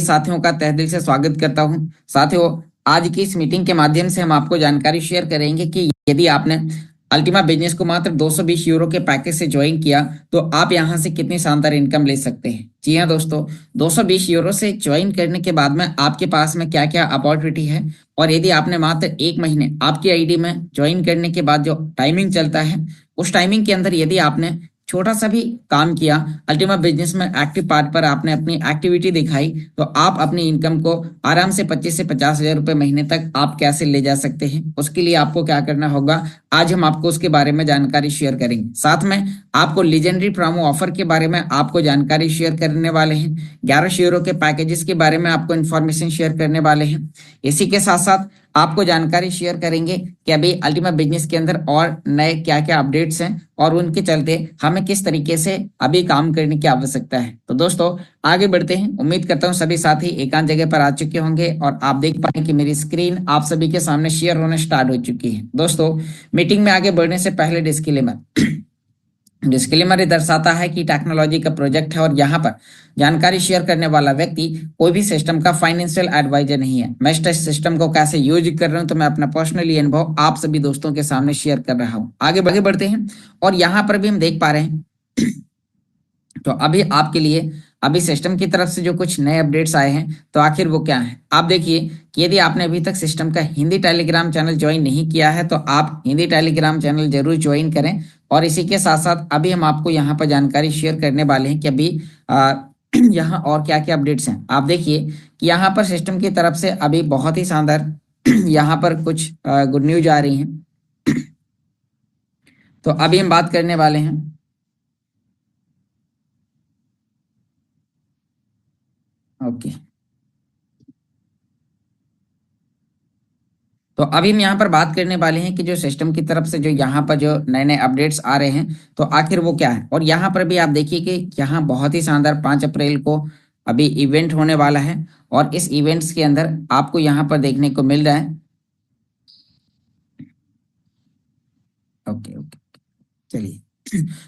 साथियों का तहे दिल से स्वागत करता हूं। साथियों, आज की इस मीटिंग के माध्यम से हम आपको जानकारी शेयर करेंगे कि यदि आपने अल्टीमा बिजनेस को मात्र 220 यूरो के पैकेज से ज्वाइन किया तो आप यहां से कितनी शानदार इनकम ले सकते हैं। जी हाँ दोस्तों, 220 यूरो से ज्वाइन करने के बाद में आपके पास में क्या क्या अपॉर्चुनिटी है, और यदि आपने मात्र 1 महीने आपकी आईडी में ज्वाइन करने के बाद जो टाइमिंग चलता है उस टाइमिंग के अंदर यदि आपने छोटा सा भी काम किया, अल्टीमा बिजनेस में एक्टिव पार्ट पर आपने अपनी एक्टिविटी दिखाई, तो आप अपनी इनकम को आराम से 25 से 50 हजार रुपए महीने तक आप कैसे ले जा सकते हैं। उसके लिए आपको क्या करना होगा, आज हम आपको उसके बारे में जानकारी शेयर करेंगे। साथ में आपको लीजेंडरी प्रोमो ऑफर के बारे में आपको जानकारी शेयर करने वाले हैं। 11 यूरो के पैकेजेस के बारे में आपको इन्फॉर्मेशन शेयर करने वाले हैं। इसी के साथ साथ आपको जानकारी शेयर करेंगे कि अभी अल्टीमा बिजनेस के अंदर और नए क्या क्या अपडेट्स हैं और उनके चलते हमें किस तरीके से अभी काम करने की आवश्यकता है। तो दोस्तों आगे बढ़ते हैं। उम्मीद करता हूं सभी साथी एकांत जगह पर आ चुके होंगे और आप देख पाए कि मेरी स्क्रीन आप सभी के सामने शेयर होना स्टार्ट हो चुकी है। दोस्तों, मीटिंग में आगे बढ़ने से पहले डिस्क्लेमर दर्शाता है कि टेक्नोलॉजी का प्रोजेक्ट है और यहाँ पर जानकारी शेयर करने वाला व्यक्ति कोई भी सिस्टम का फाइनेंशियल एडवाइजर नहीं है। मैं इस सिस्टम को कैसे यूज कर रहा हूँ तो मैं अपना पर्सनली अनुभव आप सभी दोस्तों के सामने शेयर कर रहा हूँ। आगे बढ़ते हैं और यहाँ पर भी हम देख पा रहे हैं तो अभी आपके लिए अभी सिस्टम की तरफ से जो कुछ नए अपडेट्स आए हैं तो आखिर वो क्या है। आप देखिए कि यदि आपने अभी तक सिस्टम का हिंदी टेलीग्राम चैनल ज्वाइन नहीं किया है तो आप हिंदी टेलीग्राम चैनल जरूर ज्वाइन करें। और इसी के साथ साथ अभी हम आपको यहाँ पर जानकारी शेयर करने वाले हैं कि अभी यहाँ और क्या क्या अपडेट्स हैं। आप देखिए कि यहाँ पर सिस्टम की तरफ से अभी बहुत ही शानदार यहाँ पर कुछ गुड न्यूज आ रही हैं। तो अभी हम बात करने वाले हैं ओके। तो अभी हम यहाँ पर बात करने वाले हैं कि जो सिस्टम की तरफ से जो यहाँ पर जो नए नए अपडेट्स आ रहे हैं तो आखिर वो क्या है। और यहाँ पर भी आप देखिए कि यहाँ बहुत ही शानदार 5 अप्रैल को अभी इवेंट होने वाला है और इस इवेंट्स के अंदर आपको यहाँ पर देखने को मिल रहा है ओके ओके चलिए।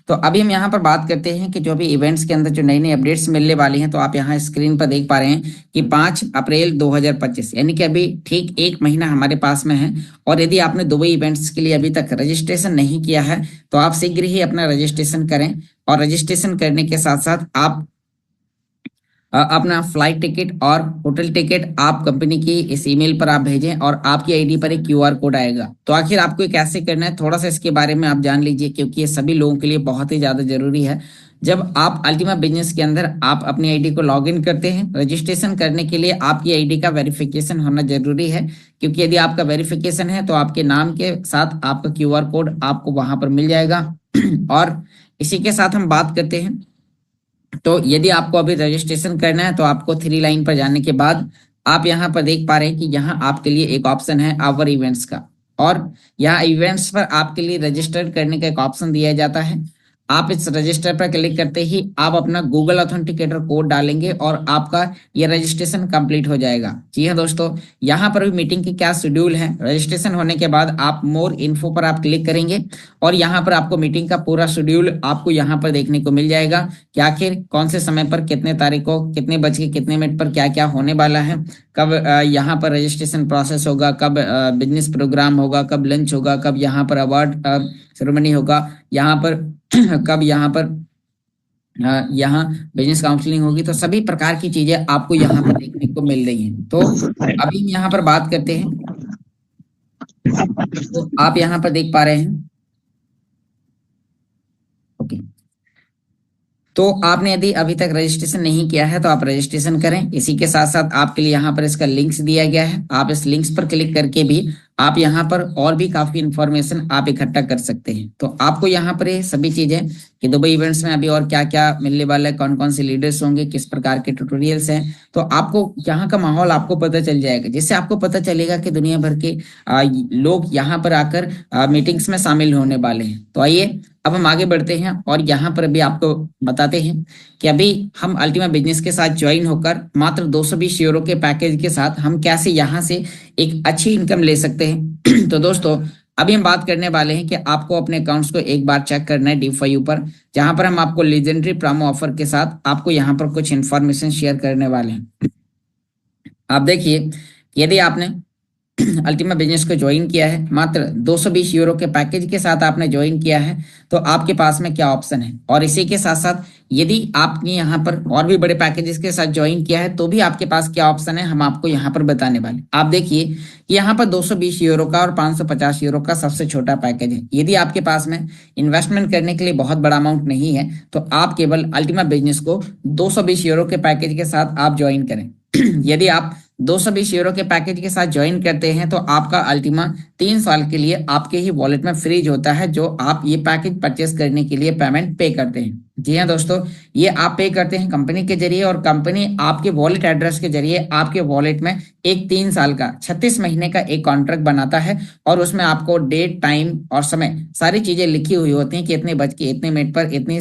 तो अभी हम यहाँ पर बात करते हैं कि जो भी इवेंट्स के अंदर जो नई नई अपडेट्स मिलने वाली हैं तो आप यहाँ स्क्रीन पर देख पा रहे हैं कि 5 अप्रैल 2025 यानी कि अभी ठीक 1 महीना हमारे पास में है। और यदि आपने दुबई इवेंट्स के लिए अभी तक रजिस्ट्रेशन नहीं किया है तो आप शीघ्र ही अपना रजिस्ट्रेशन करें। और रजिस्ट्रेशन करने के साथ साथ आप अपना फ्लाइट टिकट और होटल टिकट आप कंपनी की इस ईमेल पर आप भेजें और आपकी आईडी पर एक क्यूआर कोड आएगा। तो आखिर आपको ये कैसे करना है थोड़ा सा इसके बारे में आप जान लीजिए, क्योंकि ये सभी लोगों के लिए बहुत ही ज्यादा जरूरी है। जब आप अल्टीमा बिजनेस के अंदर आप अपनी आईडी को लॉग इन करते हैं, रजिस्ट्रेशन करने के लिए आपकी आईडी का वेरिफिकेशन होना जरूरी है, क्योंकि यदि आपका वेरिफिकेशन है तो आपके नाम के साथ आपका क्यूआर कोड आपको वहां पर मिल जाएगा। और इसी के साथ हम बात करते हैं तो यदि आपको अभी रजिस्ट्रेशन करना है तो आपको 3 लाइन पर जाने के बाद आप यहाँ पर देख पा रहे हैं कि यहाँ आपके लिए एक ऑप्शन है आवर इवेंट्स का, और यहाँ इवेंट्स पर आपके लिए रजिस्टर करने का एक ऑप्शन दिया जाता है। आप इस रजिस्टर पर क्लिक करते ही आप अपना गूगल ऑथेंटिकेटर कोड डालेंगे और आपका ये रजिस्ट्रेशन कंप्लीट हो जाएगा। जी हाँ दोस्तों, यहाँ पर भी मीटिंग की क्या शेड्यूल है, रजिस्ट्रेशन होने के बाद आप मोर इन्फो पर आप क्लिक करेंगे और यहाँ पर आपको मीटिंग का पूरा शेड्यूल आपको यहाँ पर देखने को मिल जाएगा कि आखिर कौन से समय पर कितने तारीख को कितने बज के कितने मिनट पर क्या क्या होने वाला है, कब यहाँ पर रजिस्ट्रेशन प्रोसेस होगा, कब बिजनेस प्रोग्राम होगा, कब लंच होगा, कब यहाँ पर अवार्ड सेरेमनी होगा, यहाँ पर कब यहाँ पर यहाँ बिजनेस काउंसलिंग होगी। तो सभी प्रकार की चीजें आपको यहाँ पर देखने को मिल रही हैं। तो अभी हम यहाँ पर बात करते हैं तो आप यहाँ पर देख पा रहे हैं ओके। तो आपने यदि अभी तक रजिस्ट्रेशन नहीं किया है तो आप रजिस्ट्रेशन करें। इसी के साथ साथ आपके लिए यहाँ पर इसका लिंक्स दिया गया है, आप इस लिंक्स पर क्लिक करके भी आप यहाँ पर और भी काफी इंफॉर्मेशन आप इकट्ठा कर सकते हैं। तो आपको यहाँ पर ये सभी चीजें कि दुबई इवेंट्स में अभी और क्या क्या मिलने वाला है, कौन कौन से लीडर्स होंगे, किस प्रकार के ट्यूटोरियल्स हैं, तो आपको यहाँ का माहौल आपको पता चल जाएगा, जिससे आपको पता चलेगा कि दुनिया भर के लोग यहाँ पर आकर मीटिंग्स में शामिल होने वाले हैं। तो आइए अब हम आगे बढ़ते हैं और यहाँ पर अभी आपको बताते हैं कि अभी हम अल्टीमा बिजनेस के साथ ज्वाइन होकर मात्र 220 यूरो के पैकेज के साथ हम कैसे यहाँ से एक अच्छी इनकम ले सकते हैं। तो दोस्तों अभी हम बात करने वाले हैं कि आपको अपने अकाउंट्स को एक बार चेक करना है D5U पर, जहां पर हम आपको लीजेंडरी प्रोमो ऑफर के साथ आपको यहाँ पर कुछ इन्फॉर्मेशन शेयर करने वाले हैं। आप देखिए, यदि आपने अल्टीमा बिजनेस को ज्वाइन किया है, मात्र 220 यूरो के पैकेज के साथ आपने ज्वाइन किया है, तो आपके पास में क्या ऑप्शन है। और इसी के साथ साथ यदि आपने यहाँ पर और भी बड़े पैकेजेस के साथ ज्वाइन किया है तो भी आपके पास क्या ऑप्शन है, हम आपको यहाँ पर बताने वाले। आप देखिए कि यहाँ पर 220 यूरो का और 550 यूरो का सबसे छोटा पैकेज है। यदि आपके पास में इन्वेस्टमेंट करने के लिए बहुत बड़ा अमाउंट नहीं है तो आप केवल अल्टीमा बिजनेस को 220 यूरो के पैकेज के साथ आप ज्वाइन करें। यदि आप 220 यूरो के पैकेज के साथ ज्वाइन करते हैं तो आपका अल्टीमा 3 साल के लिए आपके ही वॉलेट में फ्रीज होता है, जो आप ये पैकेज परचेस करने के लिए पेमेंट पे करते हैं। जी हाँ दोस्तों, ये आप पे करते हैं कंपनी के जरिए और कंपनी आपके वॉलेट एड्रेस के जरिए आपके वॉलेट में एक 3 साल का 36 महीने का एक कॉन्ट्रैक्ट बनाता है और उसमें आपको डेट, टाइम और समय सारी चीजें लिखी हुई होती हैं कि इतने बज के इतने मिनट पर इतनी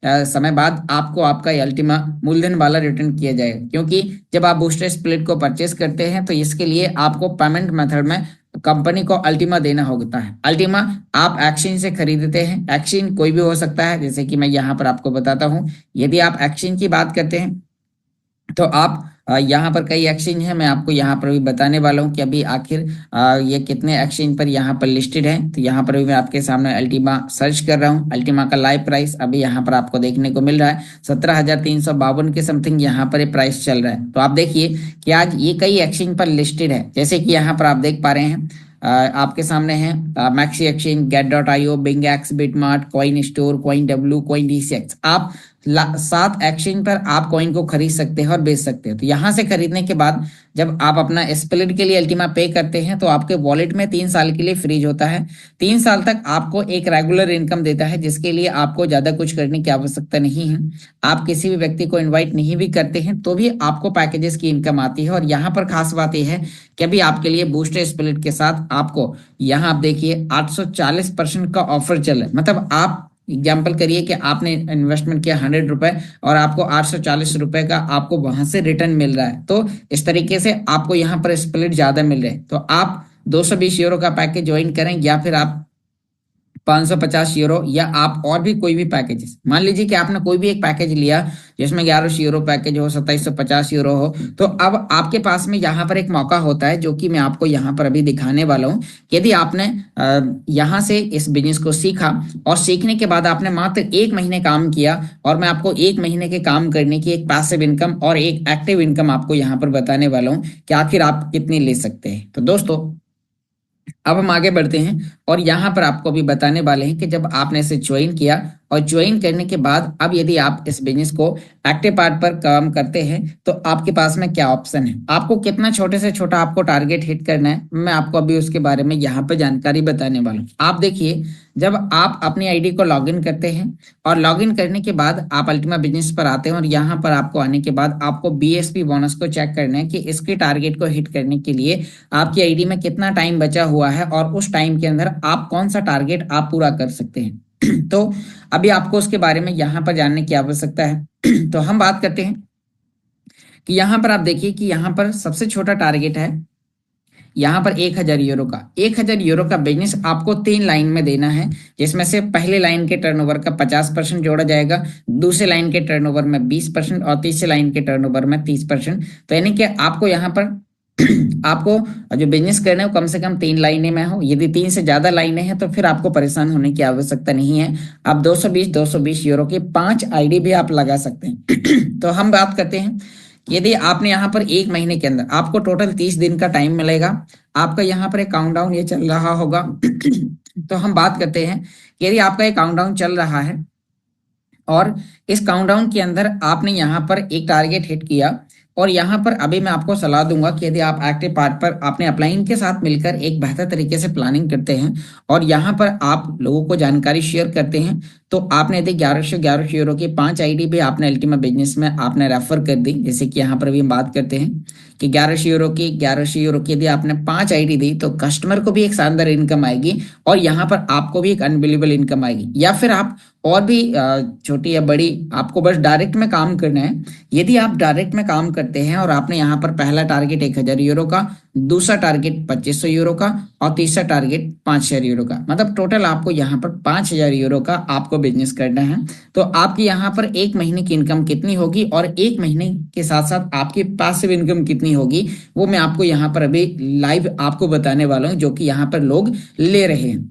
समय बाद आपको आपका अल्टीमा मूलधन वाला रिटर्न किया जाएगा। क्योंकि जब आप बूस्टर स्प्लिट को परचेस करते हैं तो इसके लिए आपको पेमेंट मेथड में कंपनी को अल्टीमा देना होता है। अल्टीमा आप एक्सचेंज से खरीदते हैं, एक्सचेंज कोई भी हो सकता है, जैसे कि मैं यहाँ पर आपको बताता हूँ। यदि आप एक्सचेंज की बात करते हैं तो आप यहाँ पर कई एक्सचेंज हैं, मैं आपको यहाँ पर भी बताने वाला हूँ कि अभी आखिर ये कितने एक्सचेंज पर यहाँ पर लिस्टेड है। तो यहाँ पर भी मैं आपके सामने अल्टीमा सर्च कर रहा हूँ। अल्टीमा का लाइव प्राइस अभी यहाँ पर आपको देखने को मिल रहा है 17,352 के समथिंग यहाँ पर ये प्राइस चल रहा है। तो आप देखिए कि आज ये कई एक्सचेंज पर लिस्टेड है, जैसे कि यहाँ पर आप देख पा रहे हैं आपके सामने है मैक्सी एक्सचेंज, गेट.io, BingX, BitMart, coin store, coin W, coin DCX. आप 7 एक्सचेंज पर आप कॉइन को खरीद सकते हैं और बेच सकते हैं। तो यहाँ से खरीदने के बाद जब आप अपना स्प्लिट के लिए अल्टीमा पे करते हैं तो आपके वॉलेट में 3 साल के लिए फ्रीज होता है। 3 साल तक आपको एक रेगुलर इनकम देता है, जिसके लिए आपको ज्यादा कुछ करने की आवश्यकता नहीं है। आप किसी भी व्यक्ति को इन्वाइट नहीं भी करते हैं तो भी आपको पैकेजेस की इनकम आती है। और यहाँ पर खास बात यह है कि अभी आपके लिए बूस्टर स्प्लिट के साथ आपको यहाँ आप देखिए 840% का ऑफर चल रहा है। मतलब आप एग्जाम्पल करिए कि आपने इन्वेस्टमेंट किया 100 रुपए और आपको 840 रुपए का आपको वहां से रिटर्न मिल रहा है। तो इस तरीके से आपको यहाँ पर स्प्लिट ज्यादा मिल रहे हैं। तो आप 220 यूरो का पैकेज ज्वाइन करें या फिर आप 550 यूरो या आप और भी कोई भी पैकेजेस, मान लीजिए कि आपने कोई भी एक पैकेज लिया जिसमें 1100 यूरो पैकेज हो, 2750 यूरो हो, तो अब आपके पास में यहाँ पर एक मौका होता है जो कि मैं आपको यहाँ पर अभी दिखाने वाला हूँ। यदि आपने यहाँ से इस बिजनेस को सीखा और सीखने के बाद आपने मात्र 1 महीने काम किया और मैं आपको 1 महीने के काम करने की एक पैसिव इनकम और एक एक्टिव इनकम आपको यहाँ पर बताने वाला हूँ कि आखिर आप कितनी ले सकते हैं। तो दोस्तों अब हम आगे बढ़ते हैं और यहाँ पर आपको भी बताने वाले हैं कि जब आपने इसे ज्वाइन किया और ज्वाइन करने के बाद अब यदि आप इस बिजनेस को एक्टिव पार्ट पर काम करते हैं तो आपके पास में क्या ऑप्शन है, आपको कितना छोटे से छोटा आपको टारगेट हिट करना है, मैं आपको अभी उसके बारे में यहाँ पर जानकारी बताने वाला हूँ। आप देखिए, जब आप अपनी आईडी को लॉगिन करते हैं और लॉगिन करने के बाद आप अल्टीमा बिजनेस पर आते हैं और यहाँ पर आपको आने के बाद आपको बीएसपी बोनस को चेक करना है कि इसके टारगेट को हिट करने के लिए आपकी आईडी में कितना टाइम बचा हुआ है और उस टाइम के अंदर आप कौन सा टारगेट आप पूरा कर सकते हैं। तो अभी आपको उसके बारे में यहाँ पर जानने की आवश्यकता है। तो हम बात करते हैं कि यहाँ पर आप देखिए कि यहाँ पर सबसे छोटा टारगेट है यहाँ पर 1000 यूरो का। 1000 यूरो का बिजनेस आपको 3 लाइन में देना है, जिसमें से पहले लाइन के टर्नओवर का 50% जोड़ा जाएगा, दूसरे लाइन के टर्नओवर में 20% और तीसरे लाइन के टर्नओवर में 30%। तो यानी कि आपको यहाँ पर आपको जो बिजनेस करना है वो कम से कम 3 लाइनें में हो। यदि 3 से ज्यादा लाइनें हैं तो फिर आपको परेशान होने की आवश्यकता नहीं है। आप 220 यूरो की 5 आईडी भी आप लगा सकते हैं। तो हम बात करते हैं, यदि आपने यहाँ पर 1 महीने के अंदर आपको टोटल 30 दिन का टाइम मिलेगा, आपका यहाँ पर एक काउंटडाउन ये चल रहा होगा। तो हम बात करते हैं, यदि आपका एक काउंटडाउन चल रहा है और इस काउंटडाउन के अंदर आपने यहाँ पर एक टारगेट हिट किया और यहाँ पर अभी मैं आपको सलाह दूंगा कि यदि आप एक्टिव पार्ट पर अपने अपलाइन के साथ मिलकर एक बेहतर तरीके से प्लानिंग करते हैं और यहाँ पर आप लोगों को जानकारी शेयर करते हैं, तो आपने यदि 1100 यूरो की 5 आईडी भी आपने अल्टीमा बिजनेस में आपने रेफर कर दी, जैसे कि यहाँ पर भी हम बात करते हैं कि 1100 यूरो की यदि आपने 5 आईडी दी तो कस्टमर को भी एक शानदार इनकम आएगी और यहाँ पर आपको भी एक अनबिलीवेबल इनकम आएगी। या फिर आप और भी छोटी या बड़ी, आपको बस डायरेक्ट में काम करना है। यदि आप डायरेक्ट में काम करते हैं और आपने यहाँ पर पहला टारगेट 1000 यूरो का, दूसरा टारगेट 2500 यूरो का और तीसरा टारगेट 5000 यूरो का, मतलब टोटल आपको यहाँ पर 5000 यूरो का आपको आपको बिजनेस करना है तो आपकी यहाँ पर एक महीने की इनकम कितनी होगी और एक महीने के साथ साथ आपकी पैसिव इनकम कितनी होगी वो मैं आपको यहाँ पर अभी लाइव आपको बताने वाला हूँ, जो कि यहाँ पर लोग ले रहे हैं।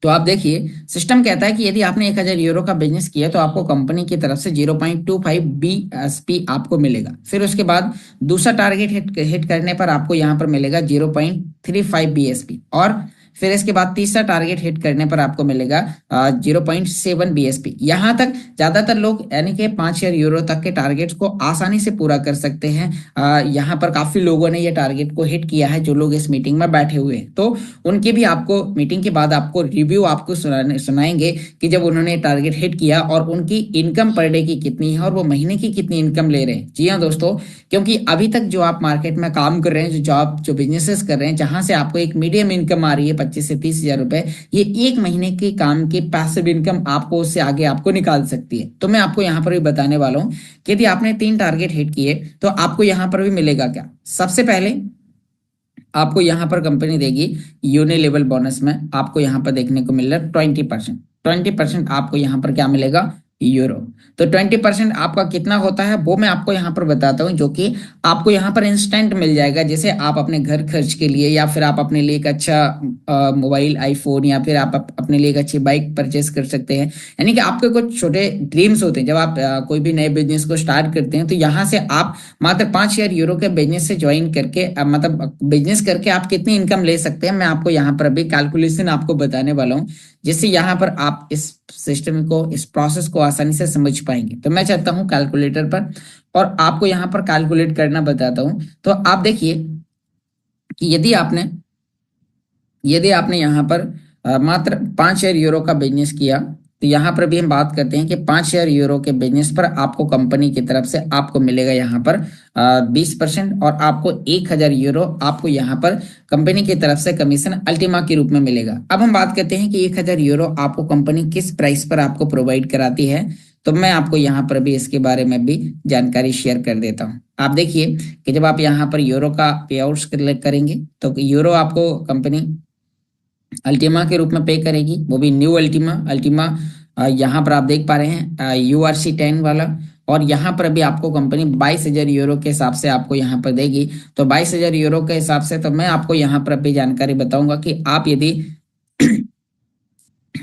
तो आप देखिए सिस्टम कहता है कि यदि आपने 1000 यूरो का बिजनेस किया तो आपको कंपनी की तरफ से 0.25 BSP आपको मिलेगा। फिर उसके बाद दूसरा टारगेट हिट करने पर आपको यहाँ पर मिलेगा 0.35 BSP और फिर इसके बाद तीसरा टारगेट हिट करने पर आपको मिलेगा 0.7 BSP। यहाँ तक ज्यादातर लोग यानी कि 5000 यूरो तक के टारगेट्स को आसानी से पूरा कर सकते हैं। यहाँ पर काफी लोगों ने ये टारगेट को हिट किया है जो लोग इस मीटिंग में बैठे हुए हैं, तो उनके भी आपको मीटिंग के बाद आपको रिव्यू आपको सुनाएंगे कि जब उन्होंने टारगेट हिट किया और उनकी इनकम पर डे की कितनी है और वो महीने की कितनी इनकम ले रहे हैं। जी हाँ दोस्तों, क्योंकि अभी तक जो आप मार्केट में काम कर रहे हैं, जो जॉब जो बिजनेसेस कर रहे हैं, जहां से आपको एक मीडियम इनकम आ रही है 25 से 30 हजार रुपए, ये एक महीने के काम की पैसिव इनकम आपको उससे आगे आपको निकाल सकती है। तो मैं आपको यहाँ पर भी बताने वाला हूँ कि यदि आपने 3 टारगेट हिट किए तो आपको यहाँ पर भी मिलेगा क्या। सबसे पहले आपको यहाँ पर कंपनी देगी यूनिलेवल बोनस में, आपको यहाँ पर देखने को मिल रहा है 20%। 20% आपको यहाँ पर क्या मिलेगा, यूरो। तो 20% आपका कितना होता है वो मैं आपको यहाँ पर बताता हूँ, जो कि आपको यहाँ पर इंस्टेंट मिल जाएगा। जैसे आप अपने घर खर्च के लिए या फिर आप अपने लिए एक अच्छा मोबाइल आईफोन या फिर आप अपने लिए एक अच्छी बाइक परचेस कर सकते हैं। यानी कि आपके कुछ छोटे ड्रीम्स होते हैं जब आप कोई भी नए बिजनेस को स्टार्ट करते हैं, तो यहाँ से आप मात्र 5000 यूरो के बिजनेस से ज्वाइन करके मतलब बिजनेस करके आप कितनी इनकम ले सकते हैं मैं आपको यहाँ पर अभी कैलकुलेशन आपको बताने वाला हूँ, जिससे यहाँ पर आप इस सिस्टम को इस प्रोसेस को आसानी से समझ पाएंगे। तो मैं चाहता हूँ कैलकुलेटर पर और आपको यहाँ पर कैलकुलेट करना बताता हूँ। तो आप देखिए कि यदि आपने यहाँ पर मात्र 5000 यूरो का बिजनेस किया तो यहाँ पर भी हम बात करते हैं कि 5000 यूरो के बिजनेस पर आपको कंपनी की तरफ से आपको मिलेगा यहाँ पर 20% और आपको 1000 यूरो आपको यहाँ पर कंपनी की तरफ से कमीशन अल्टीमा के रूप में मिलेगा। अब हम बात करते हैं कि 1000 यूरो आपको कंपनी किस प्राइस पर आपको प्रोवाइड कराती है, तो मैं आपको यहाँ पर भी इसके बारे में भी जानकारी शेयर कर देता हूँ। आप देखिए कि जब आप यहाँ पर यूरो का पे आउट करेंगे तो यूरो आपको कंपनी अल्टीमा के रूप में पे करेगी, वो भी न्यू अल्टीमा यहाँ पर आप देख पा रहे हैं URC10 वाला। और यहाँ पर अभी आपको कंपनी 22,000 यूरो के हिसाब से आपको यहाँ पर देगी। तो 22,000 यूरो के हिसाब से तो मैं आपको यहाँ पर अभी जानकारी बताऊंगा कि आप यदि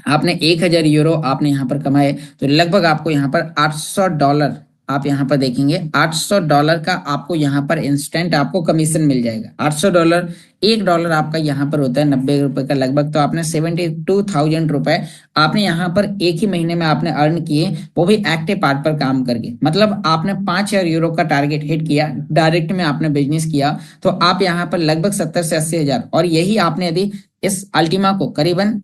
आपने 1000 यूरो आपने यहाँ पर कमाए तो लगभग आपको यहाँ पर $800 आप यहाँ पर देखेंगे $800 का आपको यहाँ पर इंस्टेंट आपको कमीशन मिल जाएगा। $800, $1 आपका यहाँ पर होता है 90 रुपए का लगभग। तो आपने 72,000 रुपए आपने यहाँ पर एक ही महीने में आपने अर्न किए, वो भी एक्टिव पार्ट पर काम करके। मतलब आपने 5000 यूरो का टारगेट हिट किया, डायरेक्ट में आपने बिजनेस किया तो आप यहाँ पर लगभग 70 से 80 हजार। और यही आपने यदि इस अल्टीमा को करीबन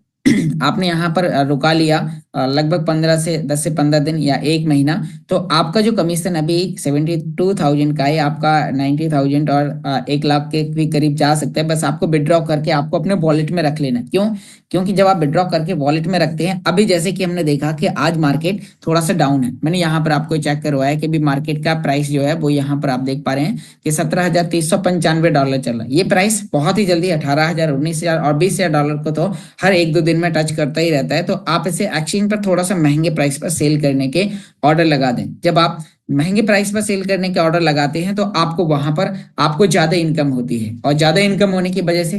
आपने यहाँ पर रुका लिया लगभग 10 से 15 दिन या एक महीना, तो आपका जो कमीशन अभी 72,000 का है आपका 90,000 और 1 लाख के भी करीब जा सकता है। बस आपको विड्रॉ करके आपको अपने वॉलेट में रख लेना। क्यों? क्योंकि जब आप विड्रॉ करके वॉलेट में रखते हैं, अभी जैसे कि हमने देखा कि आज मार्केट थोड़ा सा डाउन है, मैंने यहाँ पर आपको चेक करवाया कि भी मार्केट का प्राइस जो है वो यहाँ पर आप देख पा रहे हैं कि $17,395 चल रहा है। ये प्राइस बहुत ही जल्दी 18,000, 19,000 और $20,000 को तो हर 1-2 दिन में टच करता ही रहता है। तो आप इसे एक्सचेंज पर थोड़ा सा महंगे प्राइस पर सेल करने के ऑर्डर लगा दें। जब आप महंगे प्राइस पर सेल करने के ऑर्डर लगाते हैं तो आपको वहां पर आपको ज्यादा इनकम होती है और ज्यादा इनकम होने की वजह से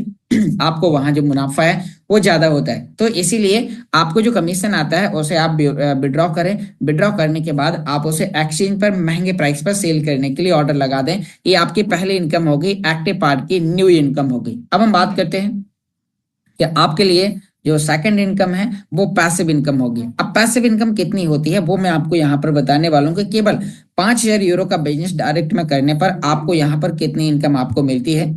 आपको वहां जो मुनाफा है वो ज्यादा होता है। तो इसीलिए आपको जो कमीशन आता है उसे आप विड्रॉ करें। विड्रॉ करने के बाद आप उसे एक्सचेंज पर महंगे प्राइस पर सेल करने के लिए ऑर्डर लगा दें। ये आपकी पहली इनकम होगी, एक्टिव पार्ट की न्यू इनकम होगी। अब हम बात करते हैं कि आपके लिए जो सेकंड इनकम है वो पैसिव इनकम होगी। अब पैसिव इनकम कितनी होती है वो मैं आपको यहाँ पर बताने वाला हूँ कि केवल 5000 यूरो का बिजनेस डायरेक्ट में करने पर आपको यहाँ पर कितनी इनकम आपको मिलती है।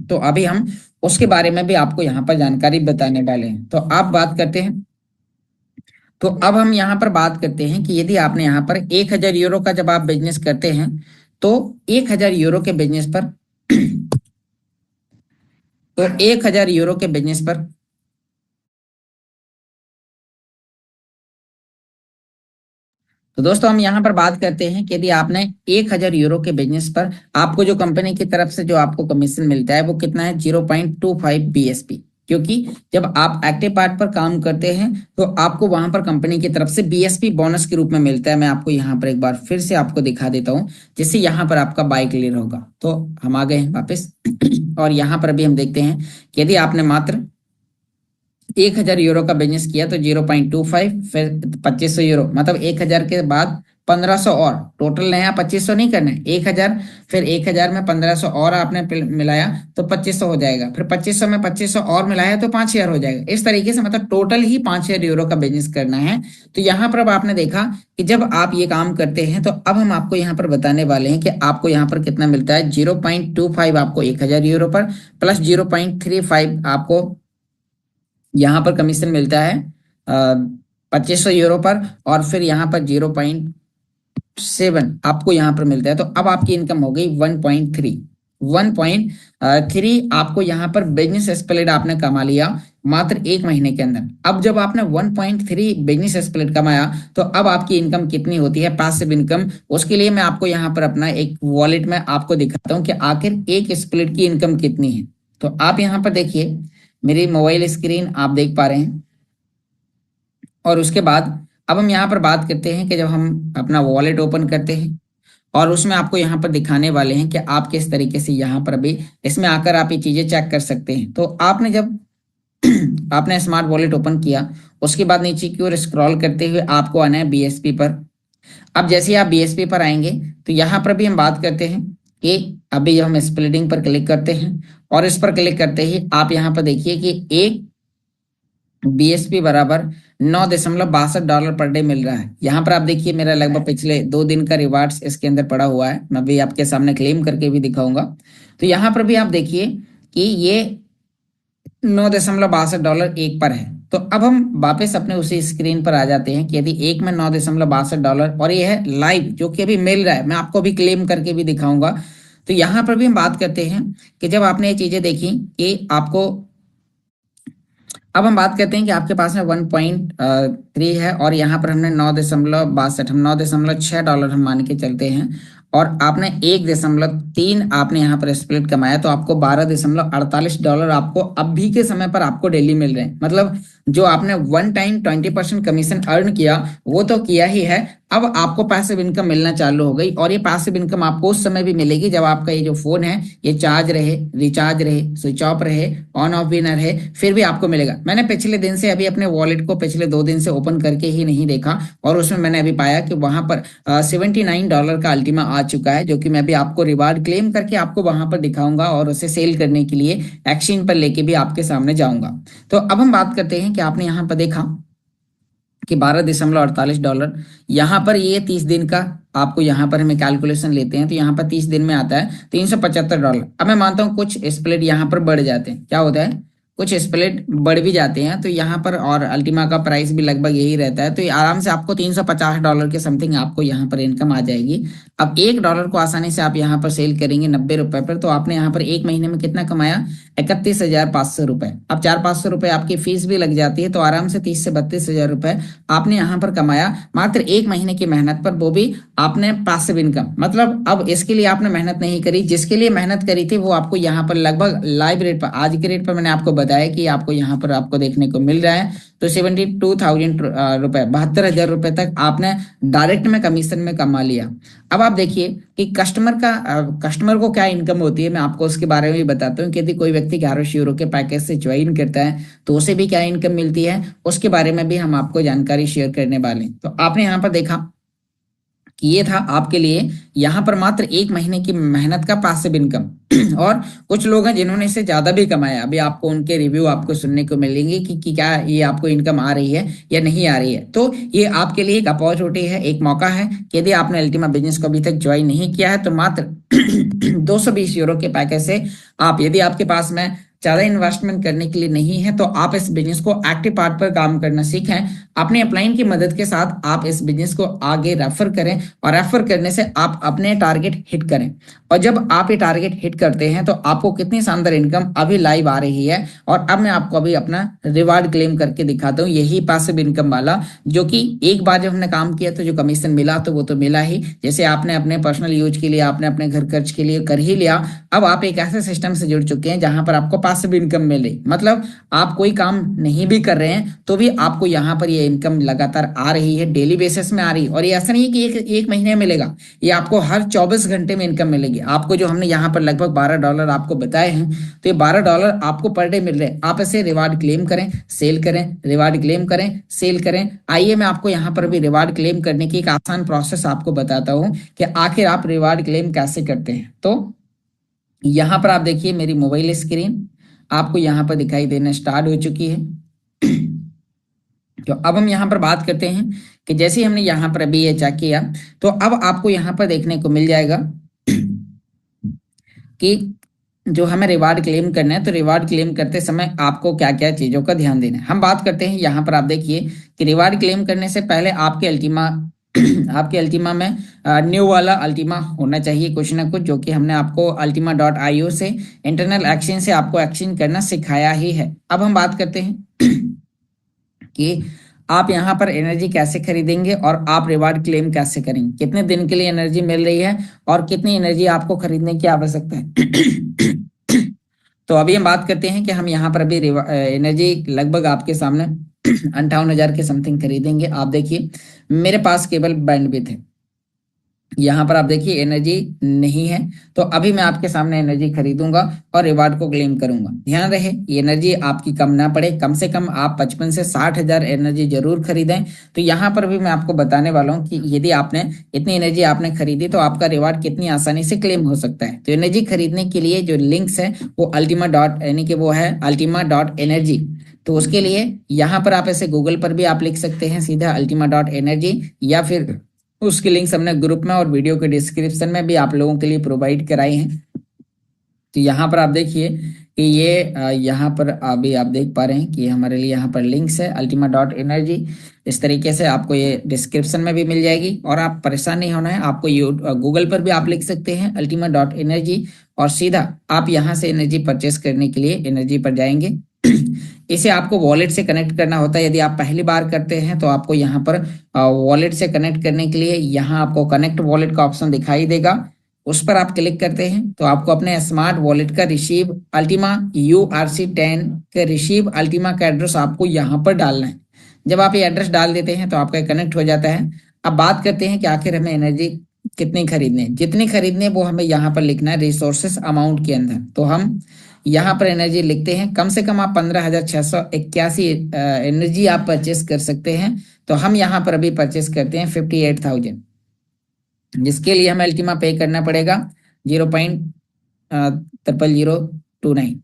तो अभी हम उसके बारे में भी आपको यहाँ पर जानकारी बताने वाले हैं। तो आप बात करते हैं, तो अब हम यहाँ पर बात करते हैं कि यदि आपने यहाँ पर 1000 यूरो का जब आप बिजनेस करते हैं तो 1000 यूरो के बिजनेस पर तो 1000 यूरो के बिजनेस पर तो दोस्तों हम यहाँ पर बात करते हैं कि यदि आपने 1000 यूरो के बिजनेस पर आपको जो कंपनी की तरफ से जो आपको कमीशन मिलता है वो कितना है 0.25 BSP। क्योंकि जब आप एक्टिव पार्ट पर काम करते हैं तो आपको वहां पर कंपनी की तरफ से बीएसपी बोनस के रूप में मिलता है। मैं आपको यहाँ पर एक बार फिर से आपको दिखा देता हूँ, जिससे यहाँ पर आपका बाय क्लियर होगा। तो हम आ गए हैं वापस और यहाँ पर अभी हम देखते हैं कि यदि आपने मात्र 1,000 यूरो का बिजनेस किया तो 0.25, फिर 2,500 यूरो, मतलब 1,000 के बाद 1,500 और टोटल नया 2,500 नहीं करना है, 1,000 फिर 1,000 में 1,500 और आपने मिलाया तो 2,500 हो जाएगा, फिर 2,500 में 2,500 और मिलाया तो 5,000 हो जाएगा। इस तरीके से मतलब टोटल ही 5,000 यूरो का बिजनेस करना है। तो यहाँ पर अब आपने देखा कि जब आप ये काम करते हैं तो अब हम आपको यहाँ पर बताने वाले हैं कि आपको यहाँ पर कितना मिलता है। 0.25 आपको 1,000 यूरो पर प्लस 0.35 आपको यहाँ पर कमीशन मिलता है 2,500 यूरो पर, और फिर यहाँ पर 0.7 आपको यहाँ पर मिलता है। तो अब आपकी इनकम हो गई 1.3 आपको यहाँ पर बिजनेस स्प्लिट आपने कमा लिया मात्र 1 महीने के अंदर। अब जब आपने 1.3 बिजनेस स्प्लिट कमाया तो अब आपकी इनकम कितनी होती है, पैसिव इनकम। उसके लिए मैं आपको यहाँ पर अपना एक वॉलेट में आपको दिखाता हूँ कि आखिर एक स्प्लिट की इनकम कितनी है। तो आप यहाँ पर देखिए, मेरी मोबाइल स्क्रीन आप देख पा रहे हैं, और उसके बाद अब हम यहाँ पर बात करते हैं कि जब हम अपना वॉलेट ओपन करते हैं और उसमें आपको यहाँ पर दिखाने वाले हैं कि आप किस तरीके से यहाँ पर अभी इसमें आकर आप ये चीजें चेक कर सकते हैं। तो आपने जब आपने स्मार्ट वॉलेट ओपन किया, उसके बाद नीचे की ओर स्क्रॉल करते हुए आपको आना है बीएसपी पर। अब जैसे ही आप बीएसपी पर आएंगे तो यहाँ पर भी हम बात करते हैं कि अभी जब हम स्प्लिटिंग पर क्लिक करते हैं और इस पर क्लिक करते ही आप यहाँ पर देखिए कि एक बीएसपी बराबर $9.62 पर डे मिल रहा है। यहाँ पर आप देखिए मेरा लगभग पिछले 2 दिन का रिवार्ड्स इसके अंदर पड़ा हुआ है, मैं भी आपके सामने क्लेम करके भी दिखाऊंगा। तो यहाँ पर भी आप देखिए कि ये $9.62 एक पर है। तो अब हम वापस अपने उसी स्क्रीन पर आ जाते हैं कि यदि एक में $9.62 और ये है लाइव जो कि अभी मिल रहा है, मैं आपको अभी क्लेम करके भी दिखाऊंगा। तो यहाँ पर भी हम बात करते हैं कि जब आपने ये चीजें देखी कि आपको, अब हम बात करते हैं कि आपके पास में 1.3 है और यहाँ पर हमने 9.62 हम $9.6 हम मान के चलते हैं, और आपने 1.3 आपने यहाँ पर स्प्लिट कमाया तो आपको $12.48 आपको अभी के समय पर आपको डेली मिल रहे हैं। मतलब जो आपने वन टाइम 20% कमीशन अर्न किया वो तो किया ही है, अब आपको पैसिव इनकम मिलना चालू हो गई। और ये पैसिव इनकम आपको उस समय भी मिलेगी जब आपका ये जो फोन है ये चार्ज रहे, रिचार्ज रहे, स्विच ऑफ रहे, ऑन ऑफ भी ना रहे, फिर भी आपको मिलेगा। मैंने पिछले दिन से अभी अपने वॉलेट को पिछले 2 दिन से ओपन करके ही नहीं देखा, और उसमें मैंने अभी पाया कि वहां पर $79 का अल्टीमा आ चुका है, जो कि मैं भी आपको रिवार्ड क्लेम करके आपको वहां पर दिखाऊंगा और उसे सेल करने के लिए एक्सचेंज पर लेके भी आपके सामने जाऊंगा। तो अब हम बात करते हैं कि आपने यहाँ पर देखा कि $12.48, यहाँ पर ये 30 दिन का आपको यहाँ पर हमें कैलकुलेशन लेते हैं तो यहाँ पर 30 दिन में आता है $375। अब मैं मानता हूँ कुछ स्प्लिट यहाँ पर बढ़ जाते हैं, क्या होता है कुछ स्प्लिट बढ़ भी जाते हैं तो यहाँ पर, और अल्टीमा का प्राइस भी लगभग यही रहता है, तो आराम से आपको $350 के समथिंग आपको यहाँ पर इनकम आ जाएगी। अब $1 को आसानी से आप यहाँ पर सेल करेंगे ₹90 पर, तो आपने यहाँ पर 1 महीने में कितना कमाया, 31,500 रुपए। अब 400-500 रुपए आपकी फीस भी लग जाती है, तो आराम से 30 से 32,000 रुपए आपने यहाँ पर कमाया मात्र 1 महीने की मेहनत पर, वो भी आपने पैसिव इनकम। मतलब अब इसके लिए आपने मेहनत नहीं करी, जिसके लिए मेहनत करी थी वो आपको यहाँ पर लगभग लाइव रेट पर, आज के रेट पर मैंने आपको बताया कि आपको यहाँ पर आपको देखने को मिल रहा है तो 72,000 रुपए, 72,000 रुपए तक आपने डायरेक्ट में कमीशन में कमा लिया। अब आप देखिए कि कस्टमर को क्या इनकम होती है, मैं आपको उसके बारे में भी बताता हूँ कि यदि कोई व्यक्ति 1100 यूरो के पैकेज से ज्वाइन करता है तो उसे भी क्या इनकम मिलती है, उसके बारे में भी हम आपको जानकारी शेयर करने वाले हैं। तो आपने यहाँ पर देखा कि ये था आपके लिए यहाँ पर मात्र 1 महीने की मेहनत का पैसिव इनकम। और कुछ लोग हैं जिन्होंने इससे ज्यादा भी कमाया, अभी आपको उनके रिव्यू आपको सुनने को मिलेंगे कि क्या ये आपको इनकम आ रही है या नहीं आ रही है। तो ये आपके लिए एक अपॉर्चुनिटी है, एक मौका है कि यदि आपने अल्टीमा बिजनेस को अभी तक ज्वाइन नहीं किया है तो मात्र 220 यूरो के पैकेज से आप, यदि आपके पास में ज्यादा इन्वेस्टमेंट करने के लिए नहीं है तो आप इस बिजनेस को एक्टिव पार्ट पर काम करना सीखें। अपने अपलाइन की मदद के साथ आप इस बिजनेस को आगे रेफर करें और रेफर करने से आप अपने टारगेट हिट करें। और जब आप ये टारगेट हिट करते हैं तो आपको कितनी शानदार इनकम अभी लाइव आ रही है। और अब मैं आपको अभी अपना रिवार्ड क्लेम करके दिखाता हूँ, यही पासिव इनकम वाला, जो कि एक बार जब हमने काम किया तो जो कमीशन मिला तो वो तो मिला ही, जैसे आपने अपने पर्सनल यूज के लिए, आपने अपने घर खर्च के लिए कर ही लिया। अब आप एक ऐसे सिस्टम से जुड़ चुके हैं जहां पर आपको पासिव इनकम मिले, मतलब आप कोई काम नहीं भी कर रहे हैं तो भी आपको यहाँ पर ये इनकम लगातार आ रही है, डेली बेसिस में आ रही है। और ये ऐसा नहीं है कि एक महीने में मिलेगा, ये आपको हर 24 घंटे में इनकम मिलेगी। आपको जो हमने यहाँ पर लगभग $12 आपको बताए हैं, तो ये $12 आपको पर डे मिल रहे हैं। आप इसे रिवार्ड क्लेम करें, सेल करें, रिवार्ड क्लेम करें, सेल करें। आइए मैं आपको यहाँ पर भी रिवार्ड क्लेम करने की एक आसान प्रोसेस आपको बताता हूँ कि आखिर आप रिवार्ड क्लेम कैसे करते हैं। तो यहाँ पर आप देखिए मेरी मोबाइल स्क्रीन आपको यहाँ पर दिखाई देना स्टार्ट हो चुकी है। तो अब हम यहाँ पर बात करते हैं कि जैसे ही हमने यहाँ पर अभी ये चेक किया, तो अब आपको यहाँ पर देखने को मिल जाएगा कि जो हमें रिवार्ड क्लेम करना है, तो रिवार्ड क्लेम करते समय आपको क्या क्या चीज़ों का ध्यान देना है हम बात करते हैं। यहाँ पर आप देखिए कि रिवार्ड क्लेम करने से पहले आपके अल्टीमा आपके अल्टीमा में न्यू वाला अल्टीमा होना चाहिए कुछ ना कुछ, जो कि हमने आपको ultima.io से इंटरनल एक्शन से आपको एक्शन करना सिखाया ही है। अब हम बात करते हैं कि आप यहाँ पर एनर्जी कैसे खरीदेंगे और आप रिवार्ड क्लेम कैसे करेंगे, कितने दिन के लिए एनर्जी मिल रही है और कितनी एनर्जी आपको खरीदने की आवश्यकता है। तो अभी हम बात करते हैं कि हम यहाँ पर अभी एनर्जी लगभग आपके सामने 58,000 के समथिंग खरीदेंगे। आप देखिए मेरे पास केवल बैंडविड्थ है, यहाँ पर आप देखिए एनर्जी नहीं है, तो अभी मैं आपके सामने एनर्जी खरीदूंगा और रिवार्ड को क्लेम करूंगा। ध्यान रहे ये एनर्जी आपकी कम ना पड़े, कम से कम आप 55 से 60,000 एनर्जी जरूर खरीदें। तो यहाँ पर भी मैं आपको बताने वाला हूँ कि यदि आपने इतनी एनर्जी आपने खरीदी तो आपका रिवार्ड कितनी आसानी से क्लेम हो सकता है। तो एनर्जी खरीदने के लिए जो लिंक्स है वो अल्टीमा डॉट यानी कि वो है ultima.energy। तो उसके लिए यहाँ पर आप ऐसे गूगल पर भी आप लिख सकते हैं सीधा ultima.energy, या फिर उसके लिंक्स हमने ग्रुप में और वीडियो के डिस्क्रिप्शन में भी आप लोगों के लिए प्रोवाइड कराए हैं। तो यहाँ पर आप देखिए कि ये यहाँ पर अभी आप देख पा रहे हैं कि हमारे लिए यहाँ पर लिंक्स है ultima.energy। इस तरीके से आपको ये डिस्क्रिप्शन में भी मिल जाएगी और आप परेशान नहीं होना है। आपको गूगल पर भी आप लिख सकते हैं ultima.energy और सीधा आप यहाँ से एनर्जी परचेस करने के लिए एनर्जी पर जाएंगे। इसे आपको वॉलेट से कनेक्ट करना होता है। यदि आप पहली बार करते हैं तो आपको यहाँ पर वॉलेट से कनेक्ट करने के लिए यहाँ आपको कनेक्ट वॉलेट का ऑप्शन दिखाई देगा, उस पर आप क्लिक करते हैं तो आपको अपने स्मार्ट वॉलेट का रिसीव अल्टीमा URC10 के रिसीव अल्टीमा का एड्रेस आपको यहाँ पर डालना है। जब आप ये एड्रेस डाल देते हैं तो आपका कनेक्ट हो जाता है। अब बात करते हैं कि आखिर हमें एनर्जी कितनी खरीदनी है, जितनी खरीदनी है वो हमें यहाँ पर लिखना है रिसोर्सेस अमाउंट के अंदर। तो हम यहाँ पर एनर्जी लिखते हैं, कम से कम आप 15,681 एनर्जी आप परचेस कर सकते हैं। तो हम यहाँ पर अभी परचेस करते हैं 58,000, जिसके लिए हमें अल्टीमा पे करना पड़ेगा 0.0029।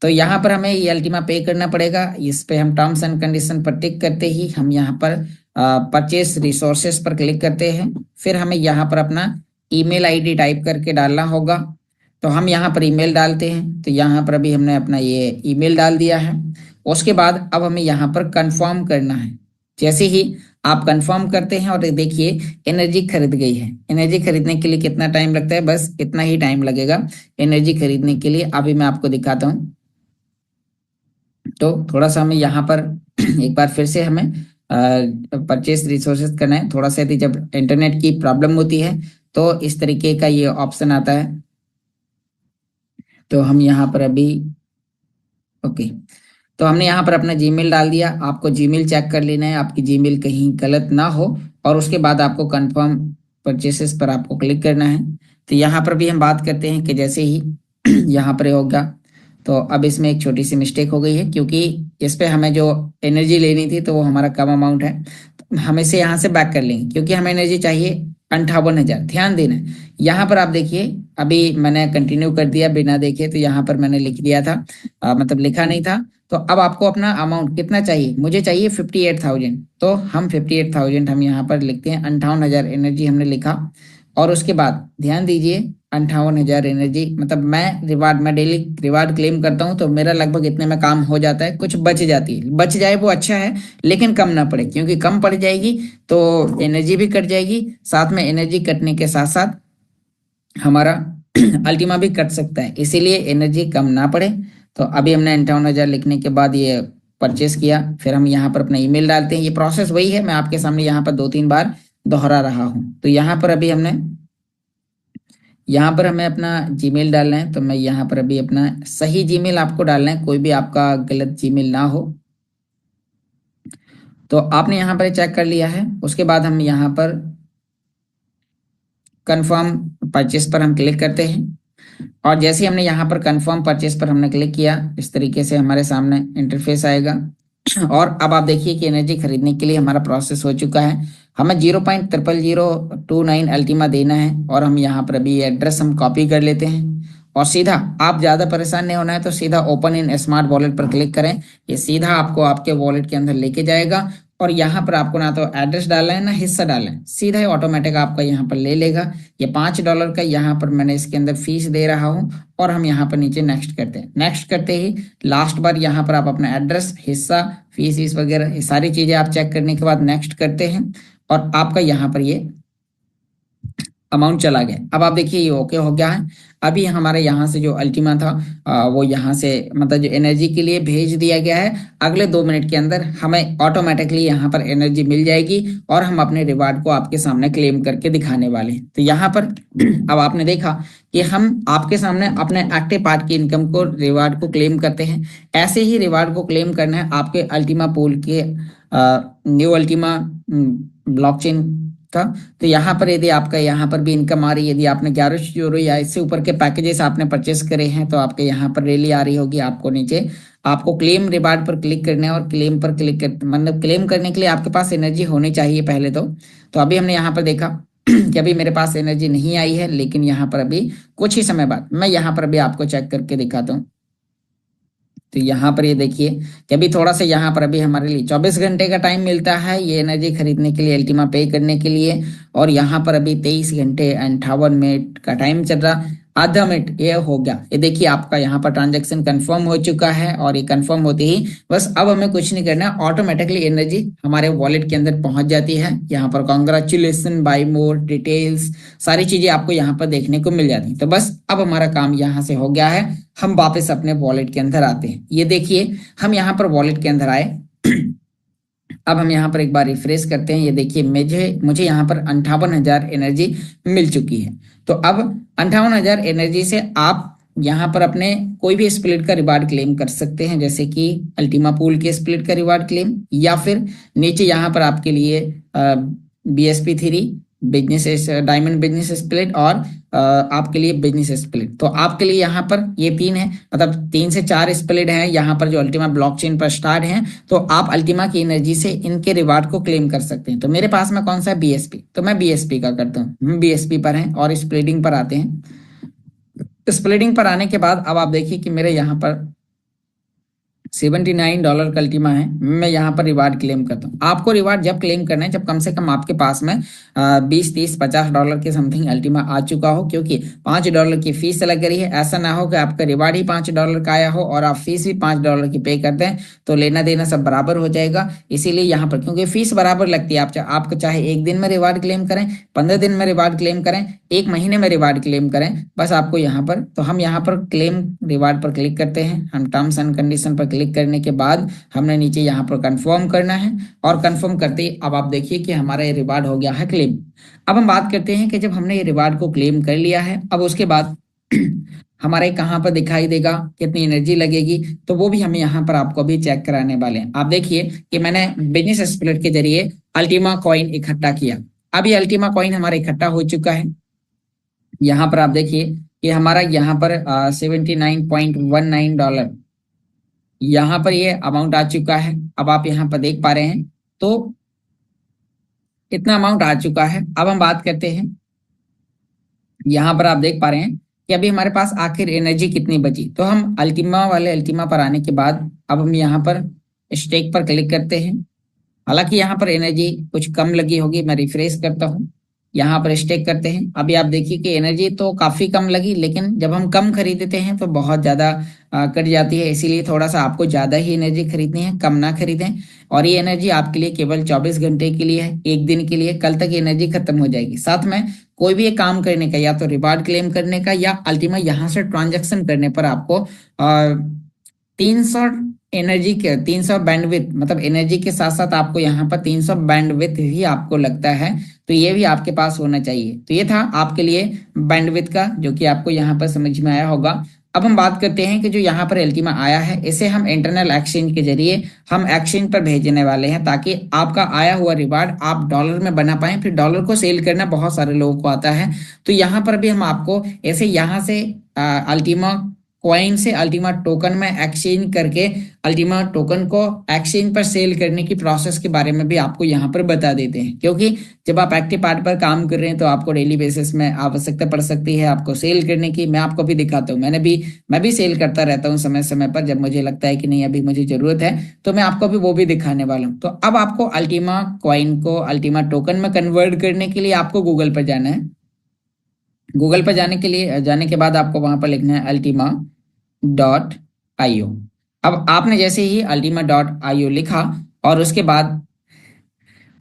तो यहाँ पर हमें ये अल्टीमा पे करना पड़ेगा। इस पे हम टर्म्स एंड कंडीशन पर टिक करते ही हम यहाँ पर परचेस रिसोर्सेस पर क्लिक करते हैं। फिर हमें यहाँ पर अपना ईमेल आईडी टाइप करके डालना होगा। तो हम यहाँ पर ईमेल डालते हैं, तो यहाँ पर अभी हमने अपना ये ईमेल डाल दिया है। उसके बाद अब हमें यहाँ पर कंफर्म करना है। जैसे ही आप कंफर्म करते हैं और देखिए एनर्जी खरीद गई है। एनर्जी खरीदने के लिए कितना टाइम लगता है, बस इतना ही टाइम लगेगा एनर्जी खरीदने के लिए। अभी मैं आपको दिखाता हूँ। तो थोड़ा सा हमें यहाँ पर एक बार फिर से हमें परचेस रिसोर्सेज करना है। थोड़ा सा यदि जब इंटरनेट की प्रॉब्लम होती है तो इस तरीके का ये ऑप्शन आता है। तो हम यहाँ पर अभी ओके, तो हमने यहाँ पर अपना जीमेल डाल दिया। आपको जीमेल चेक कर लेना है आपकी जीमेल कहीं गलत ना हो, और उसके बाद आपको कंफर्म परचेसेस पर आपको क्लिक करना है। तो यहाँ पर भी हम बात करते हैं कि जैसे ही यहाँ पर होगा, तो अब इसमें एक छोटी सी मिस्टेक हो गई है, क्योंकि इस पे हमें जो एनर्जी लेनी थी तो वो हमारा कम अमाउंट है। तो हम इसे यहाँ से बैक कर लेंगे, क्योंकि हमें एनर्जी चाहिए 58,000। ध्यान देना यहाँ पर आप देखिए अभी मैंने कंटिन्यू कर दिया बिना देखे, तो यहाँ पर मैंने लिख दिया था मतलब लिखा नहीं था। तो अब आपको अपना अमाउंट कितना चाहिए, मुझे चाहिए 58,000। तो हम 58,000 हम यहाँ पर लिखते हैं। 58,000 एनर्जी हमने लिखा, और उसके बाद ध्यान दीजिए 58,000 एनर्जी मतलब मैं डेली रिवार्ड क्लेम करता हूँ, तो मेरा लगभग इतने में काम हो जाता है। कुछ बच जाती है, बच जाए वो अच्छा है, लेकिन कम ना पड़े, क्योंकि कम पड़ जाएगी तो एनर्जी भी कट जाएगी। साथ में एनर्जी कटने के साथ साथ हमारा अल्टीमा भी कट सकता है, इसीलिए एनर्जी कम ना पड़े। तो अभी हमने 58,000 लिखने के बाद ये परचेस किया, फिर हम यहाँ पर अपना ईमेल डालते हैं। ये प्रोसेस वही है, मैं आपके सामने यहाँ पर 2-3 बार दोहरा रहा हूँ। तो यहाँ पर अभी यहाँ पर हमें अपना जीमेल डालना है। तो मैं यहाँ पर अभी अपना सही जीमेल आपको डालना है, कोई भी आपका गलत जीमेल ना हो। तो आपने यहाँ पर चेक कर लिया है। उसके बाद हम यहाँ पर कंफर्म परचेस पर हम क्लिक करते हैं, और जैसे हमने यहाँ पर कंफर्म परचेस पर हमने क्लिक किया, इस तरीके से हमारे सामने इंटरफेस आएगा। और अब आप देखिए कि एनर्जी खरीदने के लिए हमारा प्रोसेस हो चुका है। हमें 0.00029 अल्टीमा देना है, और हम यहाँ पर अभी एड्रेस हम कॉपी कर लेते हैं, और सीधा, आप ज़्यादा परेशान नहीं होना है तो सीधा ओपन इन स्मार्ट वॉलेट पर क्लिक करें। ये सीधा आपको आपके वॉलेट के अंदर लेके जाएगा, और यहाँ पर आपको ना तो एड्रेस डालना है ना हिस्सा डालना है, सीधा ही ऑटोमेटिक आपका यहाँ पर ले लेगा। ये $5 का यहाँ पर मैंने इसके अंदर फीस दे रहा हूँ, और हम यहाँ पर नीचे नेक्स्ट करते हैं। नेक्स्ट करते ही लास्ट बार यहाँ पर आप अपना एड्रेस, हिस्सा, फीस वगैरह ये सारी चीजें आप चेक करने के बाद नेक्स्ट करते हैं, और आपका यहाँ पर ये अमाउंट चला गया। अब आप देखिए ये ओके हो गया है। अभी हमारे यहाँ से जो अल्टीमा था वो यहाँ से मतलब जो एनर्जी के लिए भेज दिया गया है। अगले 2 मिनट के अंदर हमें ऑटोमेटिकली यहाँ पर एनर्जी मिल जाएगी, और हम अपने रिवार्ड को आपके सामने क्लेम करके दिखाने वाले हैं। तो यहाँ पर अब आपने देखा कि हम आपके सामने अपने एक्टिव पार्ट की इनकम को, रिवार्ड को क्लेम करते हैं। ऐसे ही रिवार्ड को क्लेम करना है आपके अल्टीमा पूल के न्यू अल्टीमा ब्लॉकचेन का। तो यहाँ पर यदि आपका यहाँ पर भी इनकम आ रही है, यदि आपने 1100 यूरो या इससे ऊपर के पैकेजेस आपने परचेस करे हैं, तो आपके यहाँ पर रैली आ रही होगी। आपको नीचे आपको क्लेम रिवार्ड पर क्लिक करना है, और क्लेम पर क्लिक कर मतलब क्लेम करने के लिए आपके पास एनर्जी होनी चाहिए पहले तो अभी हमने यहाँ पर देखा कि अभी मेरे पास एनर्जी नहीं आई है, लेकिन यहाँ पर अभी कुछ ही समय बाद मैं यहाँ पर अभी आपको चेक करके दिखाता हूँ। तो यहाँ पर ये देखिए कि अभी थोड़ा सा यहाँ पर अभी हमारे लिए 24 घंटे का टाइम मिलता है ये एनर्जी खरीदने के लिए, अल्टीमा पे करने के लिए। और यहाँ पर अभी 23 घंटे 58 मिनट का टाइम चल रहा, आधा मिनट ये हो गया। ये देखिए आपका यहाँ पर ट्रांजैक्शन कंफर्म हो चुका है, और ये कंफर्म होते ही बस अब हमें कुछ नहीं करना, ऑटोमेटिकली एनर्जी हमारे वॉलेट के अंदर पहुंच जाती है। यहाँ पर कॉन्ग्रेचुलेसन, बाय मोर, डिटेल्स, सारी चीजें आपको यहाँ पर देखने को मिल जाती है। तो बस अब हमारा काम यहाँ से हो गया है, हम वापस अपने वॉलेट के अंदर आते हैं। ये देखिए हम यहाँ पर वॉलेट के अंदर आए। अब हम यहाँ पर एक बार रिफ्रेश करते हैं। ये देखिए मुझे यहाँ पर 58,000 एनर्जी मिल चुकी है। तो अब 58,000 एनर्जी से आप यहाँ पर अपने कोई भी स्प्लिट का रिवार्ड क्लेम कर सकते हैं, जैसे कि अल्टीमा पूल के स्प्लिट का रिवार्ड क्लेम, या फिर नीचे यहाँ पर आपके लिए BSP3 business diamond business split, और आपके लिए बिजनेस स्प्लिट। तो आपके लिए यहाँ पर ये 3 है, मतलब 3 से 4 स्प्लिट हैं यहाँ पर जो अल्टीमा ब्लॉकचेन पर स्टार्ट हैं। तो आप अल्टीमा की एनर्जी से इनके रिवार्ड को क्लेम कर सकते हैं। तो मेरे पास में कौन सा है, BSP, तो मैं BSP का करता हूँ। हम BSP पर हैं और स्प्लिटिंग पर आते हैं। स्प्लिटिंग पर आने के बाद अब आप देखिए कि मेरे यहाँ पर $79 का अल्टीमा है। मैं यहाँ पर रिवार्ड क्लेम करता हूँ। आपको रिवार्ड जब क्लेम करना है जब कम से कम आपके पास में 20, 30, $50 के समथिंग अल्टीमा आ चुका हो, क्योंकि $5 की फीस लग रही है। ऐसा ना हो कि आपका रिवार्ड ही $5 का आया हो और आप फीस भी $5 की पे करते हैं, तो लेना देना सब बराबर हो जाएगा। इसीलिए यहाँ पर क्योंकि फीस बराबर लगती है, आपको चाहे 1 दिन में रिवार्ड क्लेम करें, 15 दिन में रिवार्ड क्लेम करें, 1 महीने में रिवार्ड क्लेम करें, बस आपको यहाँ पर, तो हम यहाँ पर क्लेम रिवार्ड पर क्लिक करते हैं। हम टर्म्स एंड कंडीशन पर क्लिक करने के बाद हमने नीचे यहाँ पर कंफर्म करना है, और कंफर्म करते ही अब आप देखिए कि हमारा ये रिवार्ड हो गया है क्लेम। अब हम बात करते हैं कि जब हमने ये रिवार्ड को क्लेम कर लिया है, अब उसके बाद हमारे कहाँ पर दिखाई देगा, कितनी एनर्जी लगेगी, तो वो भी हम यहाँ पर आपको अभी चेक कराने वाले हैं। आप देखिए कि मैंने बिजनेस स्प्लिट के जरिए अल्टीमा कॉइन इकट्ठा किया। अब ये अल्टीमा कॉइन हमारा इकट्ठा हो चुका है। यहाँ पर आप देखिए कि हमारा यहाँ पर $79.19 यहाँ पर ये अमाउंट आ चुका है। अब आप यहाँ पर देख पा रहे हैं, तो इतना अमाउंट आ चुका है। अब हम बात करते हैं, यहाँ पर आप देख पा रहे हैं कि अभी हमारे पास आखिर एनर्जी कितनी बची। तो हम अल्टीमा पर आने के बाद अब हम यहाँ पर स्टेक पर क्लिक करते हैं। हालांकि यहाँ पर एनर्जी कुछ कम लगी होगी, मैं रिफ्रेश करता हूँ, यहाँ पर स्टेक करते हैं। अभी आप देखिए कि एनर्जी तो काफी कम लगी, लेकिन जब हम कम खरीदते हैं तो बहुत ज्यादा कट जाती है। इसीलिए थोड़ा सा आपको ज्यादा ही एनर्जी खरीदनी है, कम ना खरीदें। और ये एनर्जी आपके लिए केवल 24 घंटे के लिए है, 1 दिन के लिए, कल तक एनर्जी खत्म हो जाएगी। साथ में कोई भी एक काम करने का, या तो रिवार्ड क्लेम करने का या अल्टीमा यहाँ से ट्रांजैक्शन करने पर आपको 300 एनर्जी के 300 बैंडविथ, मतलब एनर्जी के साथ साथ आपको यहाँ पर 300 बैंडविथ ही आपको लगता है, तो ये भी आपके पास होना चाहिए। तो ये था आपके लिए बैंडविथ का, जो कि आपको यहाँ पर समझ में आया होगा। अब हम बात करते हैं कि जो यहाँ पर अल्टीमा आया है, इसे हम इंटरनल एक्सचेंज के जरिए हम एक्सचेंज पर भेजने वाले हैं, ताकि आपका आया हुआ रिवार्ड आप डॉलर में बना पाए। फिर डॉलर को सेल करना बहुत सारे लोगों को आता है, तो यहाँ पर भी हम आपको ऐसे यहाँ से अल्टीमा कॉइन से अल्टीमा टोकन में एक्सचेंज करके अल्टीमा टोकन को एक्सचेंज पर सेल करने की प्रोसेस के बारे में भी आपको यहाँ पर बता देते हैं। क्योंकि जब आप एक्टिव पार्ट पर काम कर रहे हैं तो आपको डेली बेसिस में आवश्यकता पड़ सकती है आपको सेल करने की। मैं आपको भी दिखाता हूँ, मैं भी सेल करता रहता हूँ समय समय पर, जब मुझे लगता है कि नहीं अभी मुझे जरूरत है, तो मैं आपको भी वो भी दिखाने वाला हूँ। तो अब आपको अल्टीमा कॉइन को अल्टीमा टोकन में कन्वर्ट करने के लिए आपको गूगल पर जाना है। गूगल पर जाने के बाद आपको वहां पर लिखना है ultima.io। अब आपने जैसे ही ultima.io लिखा, और उसके बाद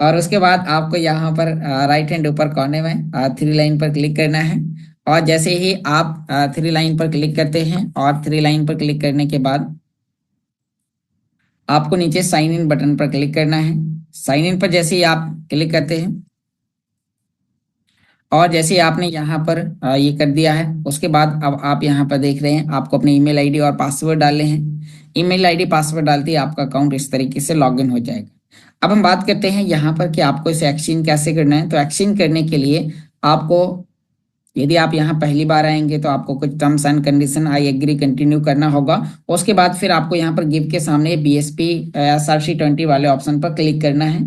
आपको यहाँ पर राइट हैंड ऊपर कोने में थ्री लाइन पर क्लिक करना है। और जैसे ही आप थ्री लाइन पर क्लिक करते हैं, और थ्री लाइन पर क्लिक करने के बाद आपको नीचे साइन इन बटन पर क्लिक करना है। साइन इन पर जैसे ही आप क्लिक करते हैं, और जैसे आपने यहाँ पर ये कर दिया है, उसके बाद अब आप यहाँ पर देख रहे हैं आपको अपनी ईमेल आईडी और पासवर्ड डालने हैं। ईमेल आईडी पासवर्ड डालते ही आपका अकाउंट इस तरीके से लॉगिन हो जाएगा। अब हम बात करते हैं यहाँ पर कि आपको इसे एक्सचेंज कैसे करना है। तो एक्सचेंज करने के लिए आपको, यदि आप यहाँ पहली बार आएंगे तो आपको कुछ terms and condition I agree continue करना होगा। उसके बाद फिर आपको यहाँ पर गिव के सामने BSP SRC20 वाले ऑप्शन पर क्लिक करना है।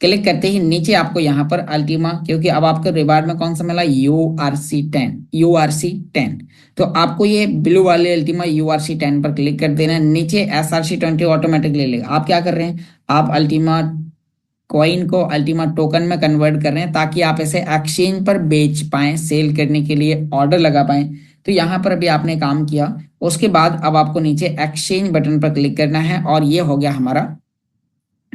क्लिक करते ही नीचे आपको यहाँ पर अल्टीमा, क्योंकि अब आपको रिवार्ड में कौन सा मिला, URC10। तो आपको ये ब्लू वाले अल्टीमा URC10 पर क्लिक कर देना है। नीचे SRC20 ऑटोमेटिक ले लेगा। आप क्या कर रहे हैं, आप अल्टीमा कॉइन को अल्टीमा टोकन में कन्वर्ट कर रहे हैं, ताकि आप इसे एक्सचेंज पर बेच पाएं, सेल करने के लिए ऑर्डर लगा पाएं। तो यहाँ पर अभी आपने काम किया। उसके बाद अब आपको नीचे एक्सचेंज बटन पर क्लिक करना है, और ये हो गया हमारा।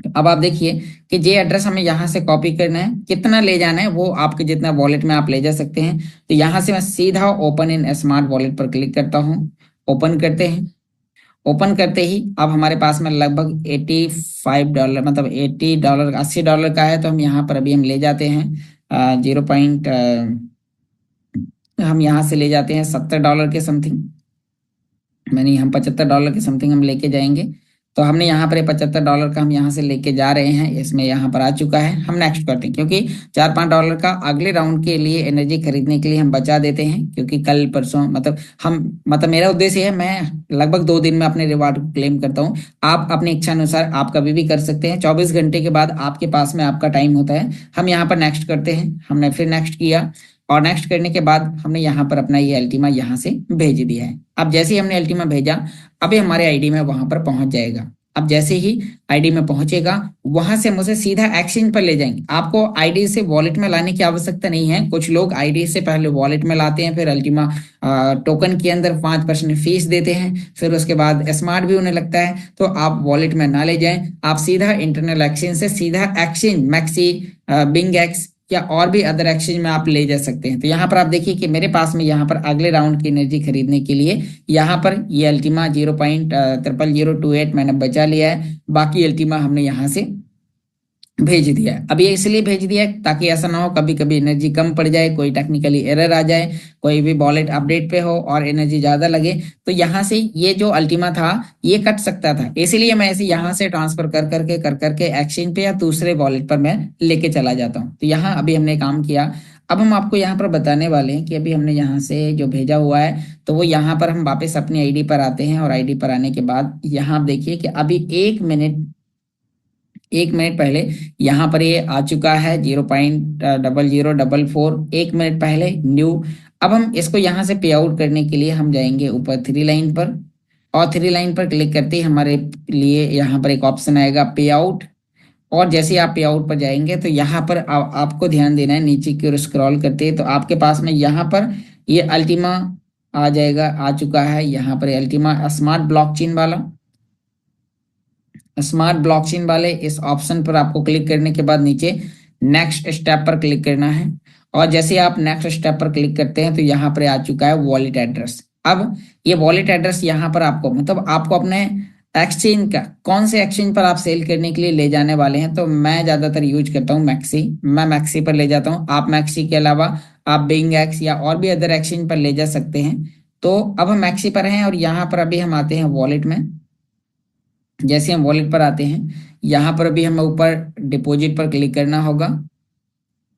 अब आप देखिए कि जे एड्रेस हमें यहाँ से कॉपी करना है, कितना ले जाना है वो आपके जितना वॉलेट में आप ले जा सकते हैं। तो यहाँ से मैं सीधा ओपन इन स्मार्ट वॉलेट पर क्लिक करता हूँ। ओपन करते हैं। ओपन करते ही अब हमारे पास में लगभग $85, मतलब $80, $80 का है। तो हम यहाँ पर अभी हम ले जाते हैं 0 पॉइंट, हम यहाँ से ले जाते हैं $70 के समथिंग, मैंने हम $75 के समथिंग हम लेके जाएंगे। तो हमने यहाँ पर $75 का हम यहाँ से लेके जा रहे हैं, इसमें यहाँ पर आ चुका है। हम नेक्स्ट करते हैं, क्योंकि $4-5 का अगले राउंड के लिए एनर्जी खरीदने के लिए हम बचा देते हैं, क्योंकि कल परसों मतलब मेरा उद्देश्य है मैं लगभग 2 दिन में अपने रिवार्ड को क्लेम करता हूँ। आप अपनी इच्छा अनुसार आप कभी भी कर सकते हैं। 24 घंटे के बाद आपके पास में आपका टाइम होता है। हम यहाँ पर नेक्स्ट करते हैं। हमने फिर नेक्स्ट किया, और नेक्स्ट करने के बाद हमने यहाँ पर अपना ये अल्टीमा यहाँ से भेज दिया है। अब जैसे ही हमने अल्टीमा भेजा, अभी हमारे आईडी में वहां पर पहुंच जाएगा। अब जैसे ही आईडी में पहुंचेगा, वहां से मुझे सीधा एक्सचेंज पर ले जाएंगे। आपको आईडी से वॉलेट में लाने की आवश्यकता नहीं है। कुछ लोग आईडी से पहले वॉलेट में लाते हैं, फिर अल्टीमा टोकन के अंदर 5% फीस देते हैं, फिर उसके बाद स्मार्ट भी उन्हें लगता है। तो आप वॉलेट में ना ले जाएं, आप सीधा इंटरनल एक्सचेंज से सीधा एक्सचेंज मैक्सी, बिंग एक्स या और भी अदर एक्सचेंज में आप ले जा सकते हैं। तो यहाँ पर आप देखिए कि मेरे पास में यहाँ पर अगले राउंड की एनर्जी खरीदने के लिए यहाँ पर ये अल्टीमा 0.0028 मैंने बचा लिया है। बाकी अल्टीमा हमने यहाँ से भेज दिया है। अब ये इसलिए भेज दिया है ताकि ऐसा ना हो कभी कभी एनर्जी कम पड़ जाए, कोई टेक्निकली एरर आ जाए, कोई भी वॉलेट अपडेट पे हो और एनर्जी ज्यादा लगे, तो यहाँ से ये जो अल्टीमा था ये कट सकता था। इसलिए मैं इसे यहाँ से ट्रांसफर कर करके एक्सचेंज पे या दूसरे वॉलेट पर मैं लेके चला जाता हूँ। तो यहाँ अभी हमने काम किया। अब हम आपको यहाँ पर बताने वाले हैं कि अभी हमने यहाँ से जो भेजा हुआ है, तो वो यहाँ पर हम वापस अपनी आईडी पर आते हैं, और आईडी पर आने के बाद यहाँ आप देखिए कि अभी 1 मिनट पहले यहाँ पर ये आ चुका है 0.0044, 1 मिनट पहले न्यू। अब हम इसको यहाँ से पे आउट करने के लिए हम जाएंगे ऊपर थ्री लाइन पर, और थ्री लाइन पर क्लिक करते ही हमारे लिए यहाँ पर एक ऑप्शन आएगा पे आउट। और जैसे आप पे आउट पर जाएंगे तो यहाँ पर आपको ध्यान देना है, नीचे की ओर स्क्रॉल करते हैं तो आपके पास में यहाँ पर ये अल्टीमा आ जाएगा, आ चुका है यहाँ पर अल्टीमा स्मार्ट ब्लॉकचेन वाले इस ऑप्शन पर आपको क्लिक करने के बाद नीचे नेक्स्ट स्टेप पर क्लिक करना है। और जैसे आप नेक्स्ट स्टेप पर क्लिक करते हैं तो यहाँ पर आ चुका है वॉलेट एड्रेस। अब ये वॉलेट एड्रेस यहाँ पर आपको मतलब आपको अपने एक्सचेंज का कौन से एक्सचेंज पर आप सेल करने के लिए ले जाने वाले हैं, तो मैं ज्यादातर यूज करता हूँ मैक्सी। मैं मैक्सी पर ले जाता हूँ। आप मैक्सी के अलावा आप बिंग एक्स या और भी अदर एक्सचेंज पर ले जा सकते हैं। तो अब हम मैक्सी पर हैं और यहाँ पर अभी हम आते हैं वॉलेट में। जैसे हम वॉलेट पर आते हैं, यहाँ पर अभी हमें ऊपर डिपॉजिट पर क्लिक करना होगा।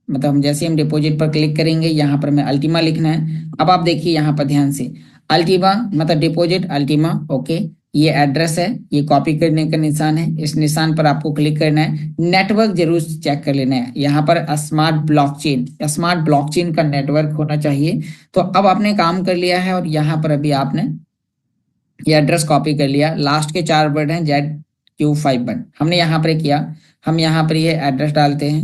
मतलब हम जैसे हम डिपॉजिट पर क्लिक करेंगे, यहाँ पर हमें अल्टीमा लिखना है। अब आप देखिए यहाँ पर ध्यान से, अल्टीमा मतलब डिपॉजिट अल्टीमा, ओके। ये एड्रेस है, ये कॉपी करने का निशान है, इस निशान पर आपको क्लिक करना है। नेटवर्क जरूर चेक कर लेना है, यहाँ पर स्मार्ट ब्लॉकचेन का नेटवर्क होना चाहिए। तो अब आपने काम कर लिया है और यहाँ पर अभी आपने ये एड्रेस कॉपी कर लिया। लास्ट के 4 वर्ड हैं ZQ51, हमने यहाँ पर किया। हम यहाँ पर ये एड्रेस डालते हैं,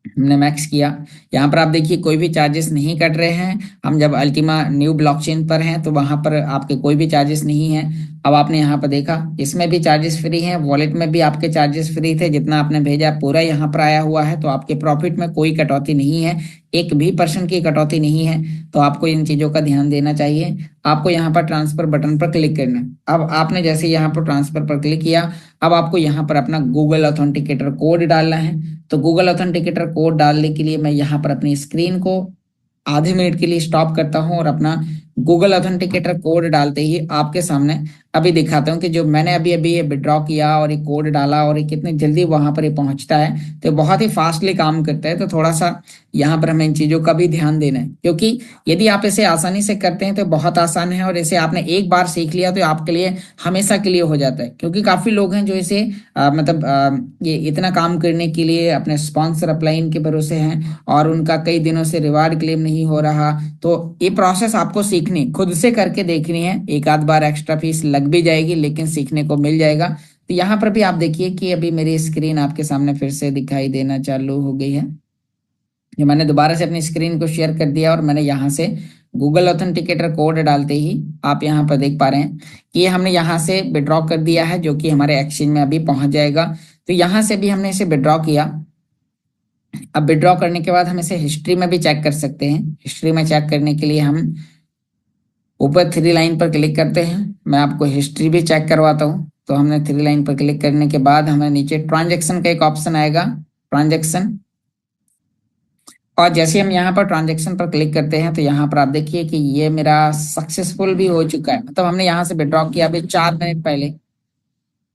हमने मैक्स किया। यहाँ पर आप देखिए कोई भी चार्जेस नहीं कट रहे हैं। हम जब अल्टीमा न्यू ब्लॉकचेन पर हैं तो वहां पर आपके कोई भी चार्जेस नहीं है। अब आपने यहाँ पर देखा इसमें भी चार्जेस फ्री हैं, वॉलेट में भी आपके चार्जेस फ्री थे। जितना आपने भेजा पूरा यहाँ पर आया हुआ है, तो आपके प्रॉफिट में कोई कटौती नहीं है, एक भी % की कटौती नहीं है। तो आपको इन चीजों का ध्यान देना चाहिए। आपको यहाँ पर ट्रांसफर बटन पर क्लिक करना है। अब आपने जैसे यहाँ पर ट्रांसफर पर क्लिक किया, अब आपको यहाँ पर अपना गूगल ऑथेंटिकेटर कोड डालना है। तो गूगल ऑथेंटिकेटर कोड डालने के लिए मैं यहाँ पर अपनी स्क्रीन को आधे मिनट के लिए स्टॉप करता हूँ और अपना गूगल ऑथेंटिकेटर कोड डालते ही आपके सामने अभी दिखाता हूँ कि जो मैंने अभी अभी ये विड्रॉ किया और ये कोड डाला और ये कितनी जल्दी वहां पर ये पहुंचता है। तो बहुत ही फास्टली काम करता है। तो थोड़ा सा यहाँ पर हमें इन चीजों का भी ध्यान देना है, क्योंकि यदि आप इसे आसानी से करते हैं तो बहुत आसान है, और इसे आपने एक बार सीख लिया तो आपके लिए हमेशा के लिए हो जाता है। क्योंकि काफी लोग हैं जो इसे ये इतना काम करने के लिए अपने स्पॉन्सर अपलाइन के भरोसे हैं और उनका कई दिनों से रिवार्ड क्लेम नहीं हो रहा। तो ये प्रोसेस आपको सीखनी, खुद से करके देखनी है। एक आध बार एक्स्ट्रा फीस लग भी जाएगी, लेकिन सीखने को मिल जाएगा। तो यहाँ पर भी आप देखिए कि अभी मेरी स्क्रीन आपके सामने फिर से दिखाई देना चालू हो गई है। ये मैंने दोबारा से अपनी स्क्रीन को शेयर कर दिया और मैंने यहाँ से गूगल ऑथेंटिकेटर कोड डालते ही आप यहाँ पर देख पा रहे हैं कि ये हमने यहाँ से विड्रॉ कर दिया है, जो कि हमारे एक्सचेंज में अभी पहुंच जाएगा। तो यहाँ से भी हमने इसे विड्रॉ किया। अब विड्रॉ करने के बाद हम इसे हिस्ट्री में भी चेक कर सकते हैं। हिस्ट्री में चेक करने के लिए हम ऊपर 3 लाइन पर क्लिक करते हैं। मैं आपको हिस्ट्री भी चेक करवाता हूँ। तो हमने 3 लाइन पर क्लिक करने के बाद हमें नीचे ट्रांजेक्शन का एक ऑप्शन आएगा, ट्रांजेक्शन। और जैसे हम यहाँ पर ट्रांजेक्शन पर क्लिक करते हैं तो यहाँ पर आप देखिए कि ये मेरा सक्सेसफुल भी हो चुका है। मतलब हमने यहाँ से विड्रॉ किया अभी 4 मिनट पहले।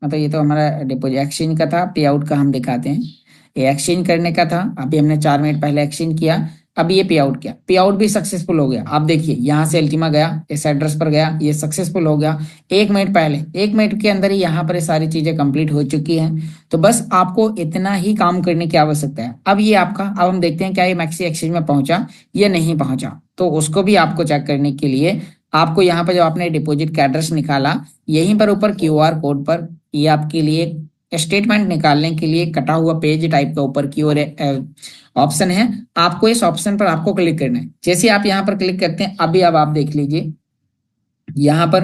मतलब ये तो हमारा डिपॉजिट एक्सचेंज का था, पे आउट का हम दिखाते हैं। ये एक्सचेंज करने का था, अभी हमने 4 मिनट पहले एक्सचेंज किया। अब ये पे आउट किया, पे आउट भी सक्सेसफुल हो गया। आप देखिए यहाँ से अल्टीमा गया, इस एड्रेस पर गया, ये सक्सेसफुल हो गया 1 मिनट पहले। 1 मिनट के अंदर ही यहाँ पर ये सारी चीजें कंप्लीट हो चुकी हैं। तो बस आपको इतना ही काम करने की आवश्यकता है। अब ये आपका, अब हम देखते हैं क्या ये मैक्सी एक्सचेंज में पहुंचा या नहीं पहुंचा। तो उसको भी आपको चेक करने के लिए आपको यहाँ पर जो आपने डिपॉजिट का एड्रेस निकाला, यहीं पर ऊपर QR कोड पर ये आपके लिए स्टेटमेंट निकालने के लिए कटा हुआ पेज टाइप का ऊपर की ओर ऑप्शन है। आपको इस ऑप्शन पर आपको क्लिक करना है। जैसे आप यहाँ पर क्लिक करते हैं, अभी अब आप देख लीजिए यहाँ पर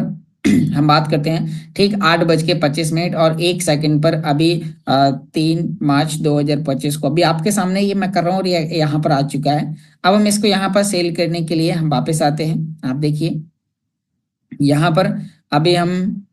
हम बात करते हैं ठीक 8:25 और 1 सेकंड पर अभी 3 मार्च 2025 को अभी आपके सामने ये मैं कर रहा हूँ और ये यहाँ पर आ चुका है। अब हम इसको यहाँ पर सेल करने के लिए हम वापस आते हैं। आप देखिए यहाँ पर अभी हम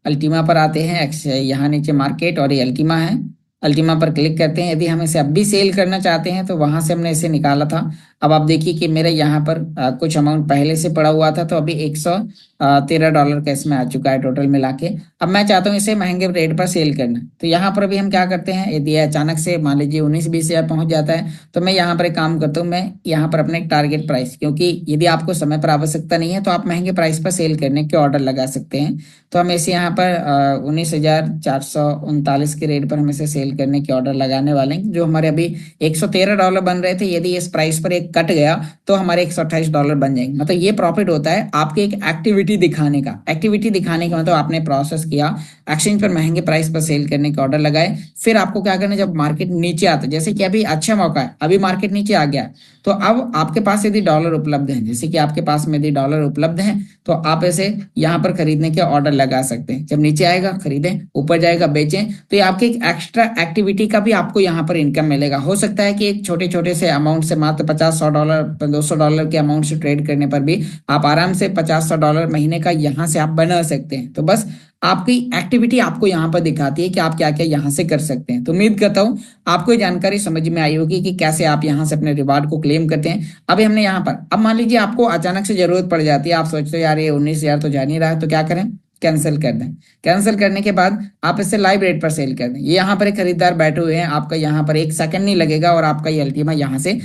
अल्टीमा पर आते हैं, यहाँ नीचे मार्केट और ये अल्टीमा है। अल्टीमा पर क्लिक करते हैं। यदि हम इसे अब भी सेल करना चाहते हैं तो वहां से हमने इसे निकाला था। अब आप देखिए कि मेरे यहाँ पर कुछ अमाउंट पहले से पड़ा हुआ था, तो अभी $113 का इसमें आ चुका है टोटल मिला के। अब मैं चाहता हूँ इसे महंगे रेट पर सेल करना। तो यहाँ पर अभी हम क्या करते हैं, यदि अचानक से मान लीजिए 19-20 हज़ार पहुंच जाता है, तो मैं यहाँ पर एक काम करता हूँ, मैं यहाँ पर अपने टारगेट प्राइस, क्योंकि यदि आपको समय पर आवश्यकता नहीं है तो आप महंगे प्राइस पर सेल करने के ऑर्डर लगा सकते हैं। तो हम इसे यहाँ पर 19,439 के रेट पर हम इसे सेल करने के ऑर्डर लगाने वाले हैं, जो हमारे अभी $113 बन रहे थे। यदि इस प्राइस पर एक कट गया तो हमारे $128 बन जाएंगे। मतलब ये प्रॉफिट होता है आपके एक एक्टिविटी दिखाने का। एक्टिविटी दिखाने का मतलब आपने प्रोसेस किया, एक्सचेंज पर महंगे प्राइस पर सेल करने का ऑर्डर लगाए, फिर आपको क्या करना है, जब मार्केट नीचे आता है, जैसे कि अभी अच्छा मौका है, अभी मार्केट नीचे आ गया, तो अब आपके पास यदि डॉलर उपलब्ध है, जैसे कि आपके पास में यदि डॉलर उपलब्ध है, तो आप ऐसे यहाँ पर खरीदने के ऑर्डर लगा सकते हैं। जब नीचे आएगा खरीदें, ऊपर जाएगा बेचें। तो ये आपके एक एक्स्ट्रा एक्टिविटी का भी आपको यहाँ पर इनकम मिलेगा। हो सकता है कि एक छोटे छोटे से अमाउंट से, मात्र $50-100 $200 के अमाउंट से ट्रेड करने पर भी आप आराम से $50-100 महीने का यहाँ से आप बना सकते हैं। तो बस आपकी एक्टिविटी आपको यहाँ पर दिखाती है कि आप क्या क्या यहाँ से कर सकते हैं। तो उम्मीद करता हूँ आपको ये जानकारी समझ में आई होगी कि कैसे आप यहाँ से अपने रिवार्ड को क्लेम करते हैं। अभी हमने यहाँ पर, अब मान लीजिए आपको अचानक से जरूरत पड़ जाती है, आप सोचते हो यार ये 19,000 तो जा नहीं रहा है, तो क्या करें, कैंसिल कर दें। कैंसिल करने के बाद आप इसे लाइव रेट पर सेल कर दें। ये यहाँ पर एक खरीदार बैठे हुए हैं, आपका यहाँ पर 1 सेकंड नहीं लगेगा और आपका ये अल्टीमा यहाँ से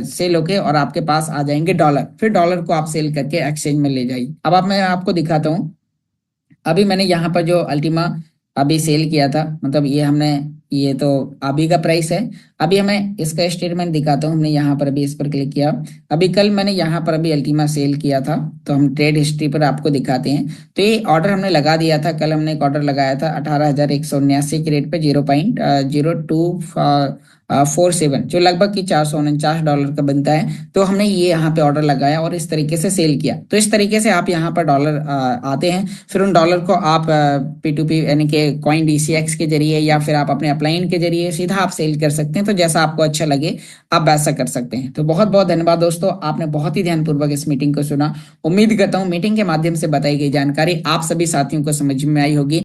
सेल होके और आपके पास आ जाएंगे डॉलर। फिर डॉलर को आप सेल करके एक्सचेंज में ले जाइए। अब मैं आपको दिखाता हूँ, अभी मैंने यहाँ पर जो अल्टीमा अभी सेल किया था, मतलब ये हमने, ये तो अभी का प्राइस है। अभी हमें इसका स्टेटमेंट दिखाता हूँ। हमने यहाँ पर अभी इस पर क्लिक किया, अभी कल मैंने यहाँ पर अभी अल्टीमा सेल किया था, तो हम ट्रेड हिस्ट्री पर आपको दिखाते हैं। तो ये ऑर्डर हमने लगा दिया था, कल हमने एक ऑर्डर लगाया था 18,179 के रेट पे, 0.0247, जो लगभग कि $449 का बनता है। तो हमने ये यहाँ पे ऑर्डर लगाया और इस तरीके से सेल किया। तो इस तरीके से आप यहाँ पर डॉलर आते हैं, फिर उन डॉलर को आप P2P यानी कि कॉइन DCX के जरिए या फिर आप अपने अपलाइन के जरिए सीधा आप सेल कर सकते हैं। तो जैसा आपको अच्छा लगे आप वैसा कर सकते हैं। तो बहुत बहुत धन्यवाद दोस्तों, आपने बहुत ही ध्यानपूर्वक इस मीटिंग को सुना। उम्मीद करता हूँ मीटिंग के माध्यम से बताई गई जानकारी आप सभी साथियों को समझ में आई होगी।